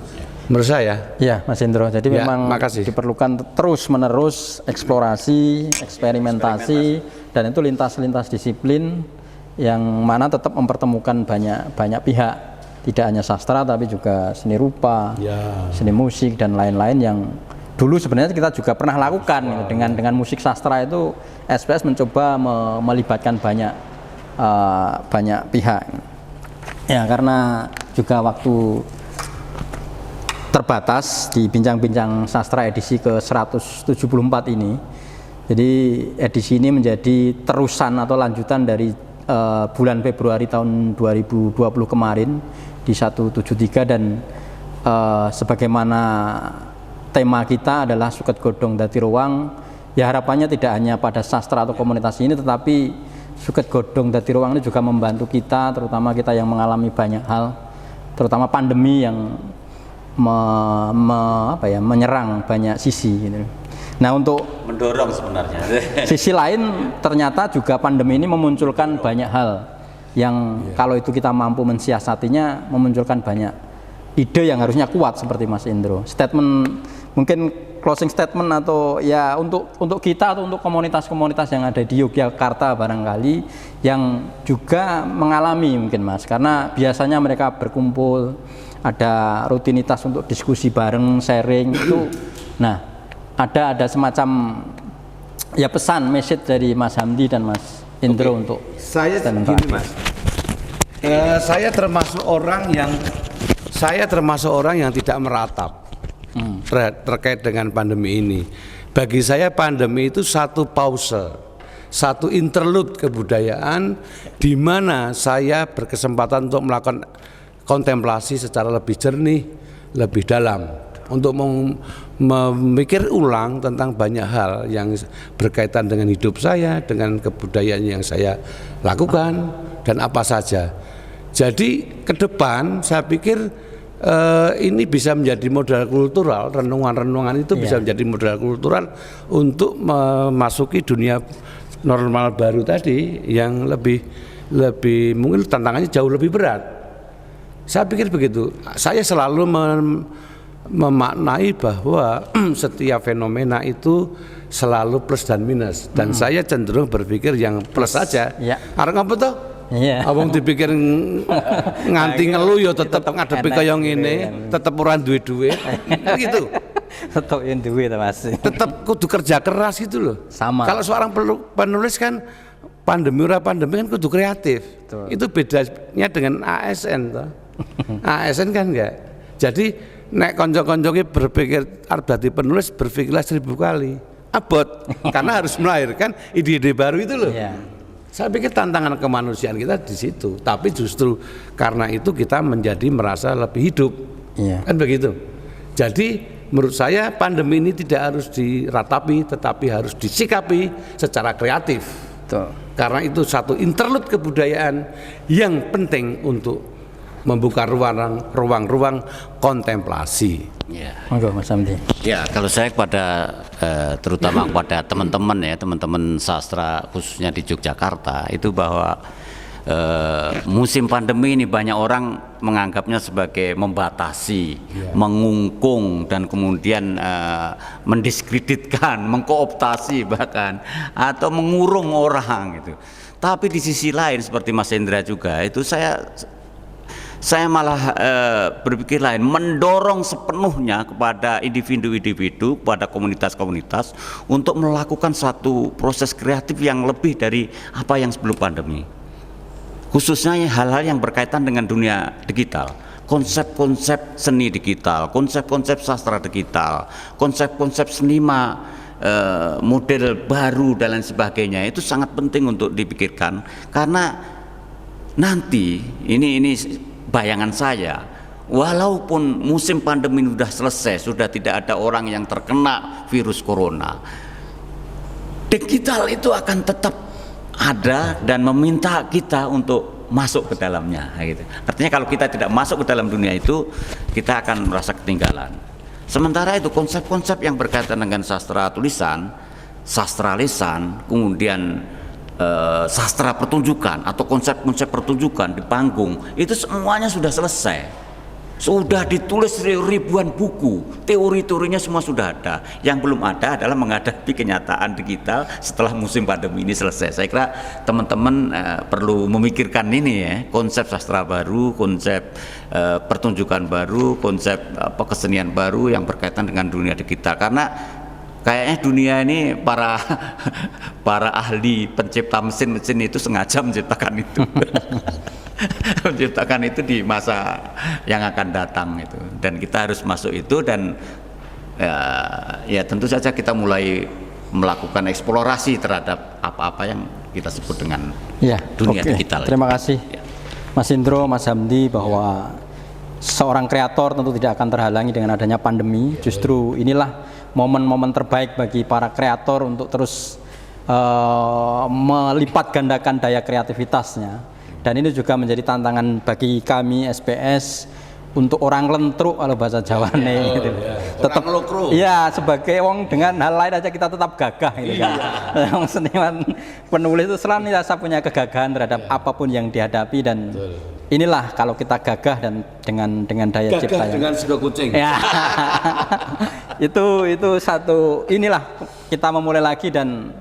[SPEAKER 2] Menurut saya.
[SPEAKER 5] Ya Mas Indro. Jadi memang diperlukan terus-menerus eksplorasi, eksperimentasi, dan itu lintas-lintas disiplin yang mana tetap mempertemukan banyak pihak, tidak hanya sastra tapi juga seni rupa, seni musik dan lain-lain yang dulu sebenarnya kita juga pernah lakukan dengan musik sastra itu. SPS mencoba melibatkan banyak pihak ya, karena juga waktu terbatas di bincang-bincang sastra edisi ke-174 ini. Jadi edisi ini menjadi terusan atau lanjutan dari bulan Februari tahun 2020 kemarin di 173, dan sebagaimana tema kita adalah Suket Godhong Dadi Rowang, ya harapannya tidak hanya pada sastra atau komunitas ini, tetapi Suket Godhong Dadi Rowang ini juga membantu kita, terutama kita yang mengalami banyak hal, terutama pandemi yang menyerang banyak sisi gitu. Nah, untuk
[SPEAKER 1] mendorong sebenarnya
[SPEAKER 5] sisi lain ternyata juga pandemi ini memunculkan banyak hal yang kalau itu kita mampu mensiasatinya memunculkan banyak ide yang harusnya kuat seperti Mas Indro. Statement mungkin closing statement atau ya untuk kita atau untuk komunitas-komunitas yang ada di Yogyakarta barangkali yang juga mengalami mungkin Mas, karena biasanya mereka berkumpul, ada rutinitas untuk diskusi bareng, sharing itu. Nah, ada semacam ya pesan, message dari Mas Hamdi dan Mas Indro untuk
[SPEAKER 2] saya gini Mas. Saya termasuk orang yang tidak meratap terkait dengan pandemi ini. Bagi saya pandemi itu satu pause, satu interlude kebudayaan di mana saya berkesempatan untuk melakukan kontemplasi secara lebih jernih, lebih dalam, untuk memikir ulang tentang banyak hal yang berkaitan dengan hidup saya, dengan kebudayaan yang saya lakukan dan apa saja. Jadi ke depan saya pikir ini bisa menjadi modal kultural, renungan-renungan itu bisa menjadi modal kultural untuk memasuki dunia normal baru tadi yang lebih mungkin tantangannya jauh lebih berat. Saya pikir begitu. Saya selalu memaknai bahwa setiap fenomena itu selalu plus dan minus, dan saya cenderung berpikir yang plus saja. Arep apa toh?
[SPEAKER 5] Iya.
[SPEAKER 2] Abang dipikir nganti ngeluh ya tetep ngadepi kaya ngene, tetep ora duwe duit. Gitu.
[SPEAKER 5] Tetep yang duit Mas.
[SPEAKER 2] Tetep kudu kerja keras gitu loh.
[SPEAKER 5] Sama.
[SPEAKER 2] Kalau seorang penulis kan pandemi kan kudu kreatif. Betul. Itu bedanya dengan ASN toh. ASN kan enggak. Jadi nek konco-koncoke berpikir arep dadi penulis, berpikirlah 1000 kali. Abot karena harus melahirkan ide-ide baru itu loh. Iya. Saya pikir tantangan kemanusiaan kita di situ, tapi justru karena itu kita menjadi merasa lebih hidup, kan begitu. Jadi menurut saya pandemi ini tidak harus diratapi, tetapi harus disikapi secara kreatif. Betul. Karena itu satu interlude kebudayaan yang penting untuk membuka ruang-ruang kontemplasi.
[SPEAKER 1] Ya.
[SPEAKER 5] Mas Hamdi.
[SPEAKER 1] Ya, kalau saya terutama kepada teman-teman sastra khususnya di Yogyakarta itu bahwa musim pandemi ini banyak orang menganggapnya sebagai membatasi, mengungkung dan kemudian mendiskreditkan, mengkooptasi bahkan atau mengurung orang gitu. Tapi di sisi lain seperti Mas Hendra juga itu saya malah berpikir lain, mendorong sepenuhnya kepada individu-individu, kepada komunitas-komunitas untuk melakukan satu proses kreatif yang lebih dari apa yang sebelum pandemi. Khususnya hal-hal yang berkaitan dengan dunia digital, konsep-konsep seni digital, konsep-konsep sastra digital, konsep-konsep senima model baru dan lain sebagainya itu sangat penting untuk dipikirkan, karena nanti ini bayangan saya, walaupun musim pandemi sudah selesai, sudah tidak ada orang yang terkena virus corona, digital itu akan tetap ada dan meminta kita untuk masuk ke dalamnya gitu. Artinya kalau kita tidak masuk ke dalam dunia itu, kita akan merasa ketinggalan. Sementara itu konsep-konsep yang berkaitan dengan sastra tulisan, sastra lisan, kemudian sastra pertunjukan atau konsep-konsep pertunjukan di panggung itu semuanya sudah selesai, sudah ditulis ribuan buku, teori-teorinya semua sudah ada. Yang belum ada adalah menghadapi kenyataan digital setelah musim pandemi ini selesai. Saya kira teman-teman perlu memikirkan ini ya, konsep sastra baru, konsep pertunjukan baru, konsep kesenian baru yang berkaitan dengan dunia digital, karena kayaknya dunia ini para ahli pencipta mesin-mesin itu sengaja menciptakan itu. Menciptakan itu di masa yang akan datang itu, dan kita harus masuk itu, dan ya tentu saja kita mulai melakukan eksplorasi terhadap apa-apa yang kita sebut dengan dunia digital.
[SPEAKER 5] Terima kasih Mas Indro, Mas Hamdi, bahwa seorang kreator tentu tidak akan terhalangi dengan adanya pandemi. Justru inilah momen-momen terbaik bagi para kreator untuk terus melipat gandakan daya kreativitasnya. Dan ini juga menjadi tantangan bagi kami SPS untuk orang lentruk kalau bahasa Jawane gitu. Tetap ya, sebagai wong dengan hal lain aja kita tetap gagah gitu kan. Yang seniman penulis itu selalu rasa punya kegagahan terhadap apapun yang dihadapi, dan inilah kalau kita gagah dan dengan daya cipta
[SPEAKER 2] dengan sego kucing.
[SPEAKER 5] Ya. itu satu, inilah kita memulai lagi dan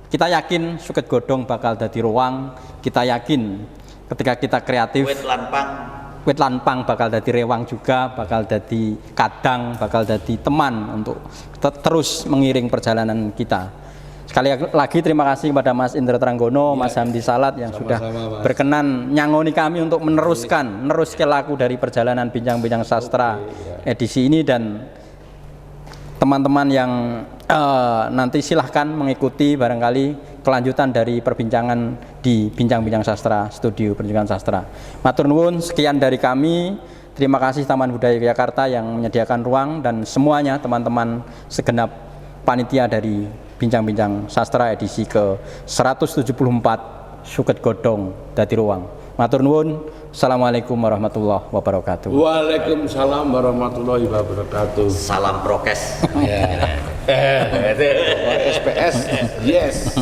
[SPEAKER 5] kita yakin Suket Godong bakal jadi ruang. Kita yakin ketika kita kreatif, Wit Lanpang bakal jadi rewang juga, bakal jadi kadang, bakal jadi teman untuk terus mengiring perjalanan kita. Sekali lagi terima kasih kepada Mas Indra Tranggono, Mas Hamdi Salat yang sudah berkenan nyangoni kami untuk meneruskan laku dari perjalanan Bincang-Bincang Sastra edisi ini, dan teman-teman yang nanti silahkan mengikuti barangkali kelanjutan dari perbincangan di Bincang-Bincang Sastra, Studio Perbincangan Sastra. Matur nuwun, sekian dari kami. Terima kasih Taman Budaya Yogyakarta yang menyediakan ruang dan semuanya teman-teman segenap panitia dari Bincang-Bincang Sastra edisi ke-174 Suket Godong dadi ruang. Matur nuwun. Assalamualaikum warahmatullahi wabarakatuh.
[SPEAKER 2] Waalaikumsalam warahmatullahi wabarakatuh.
[SPEAKER 1] Salam prokes.
[SPEAKER 2] SPS. Yes.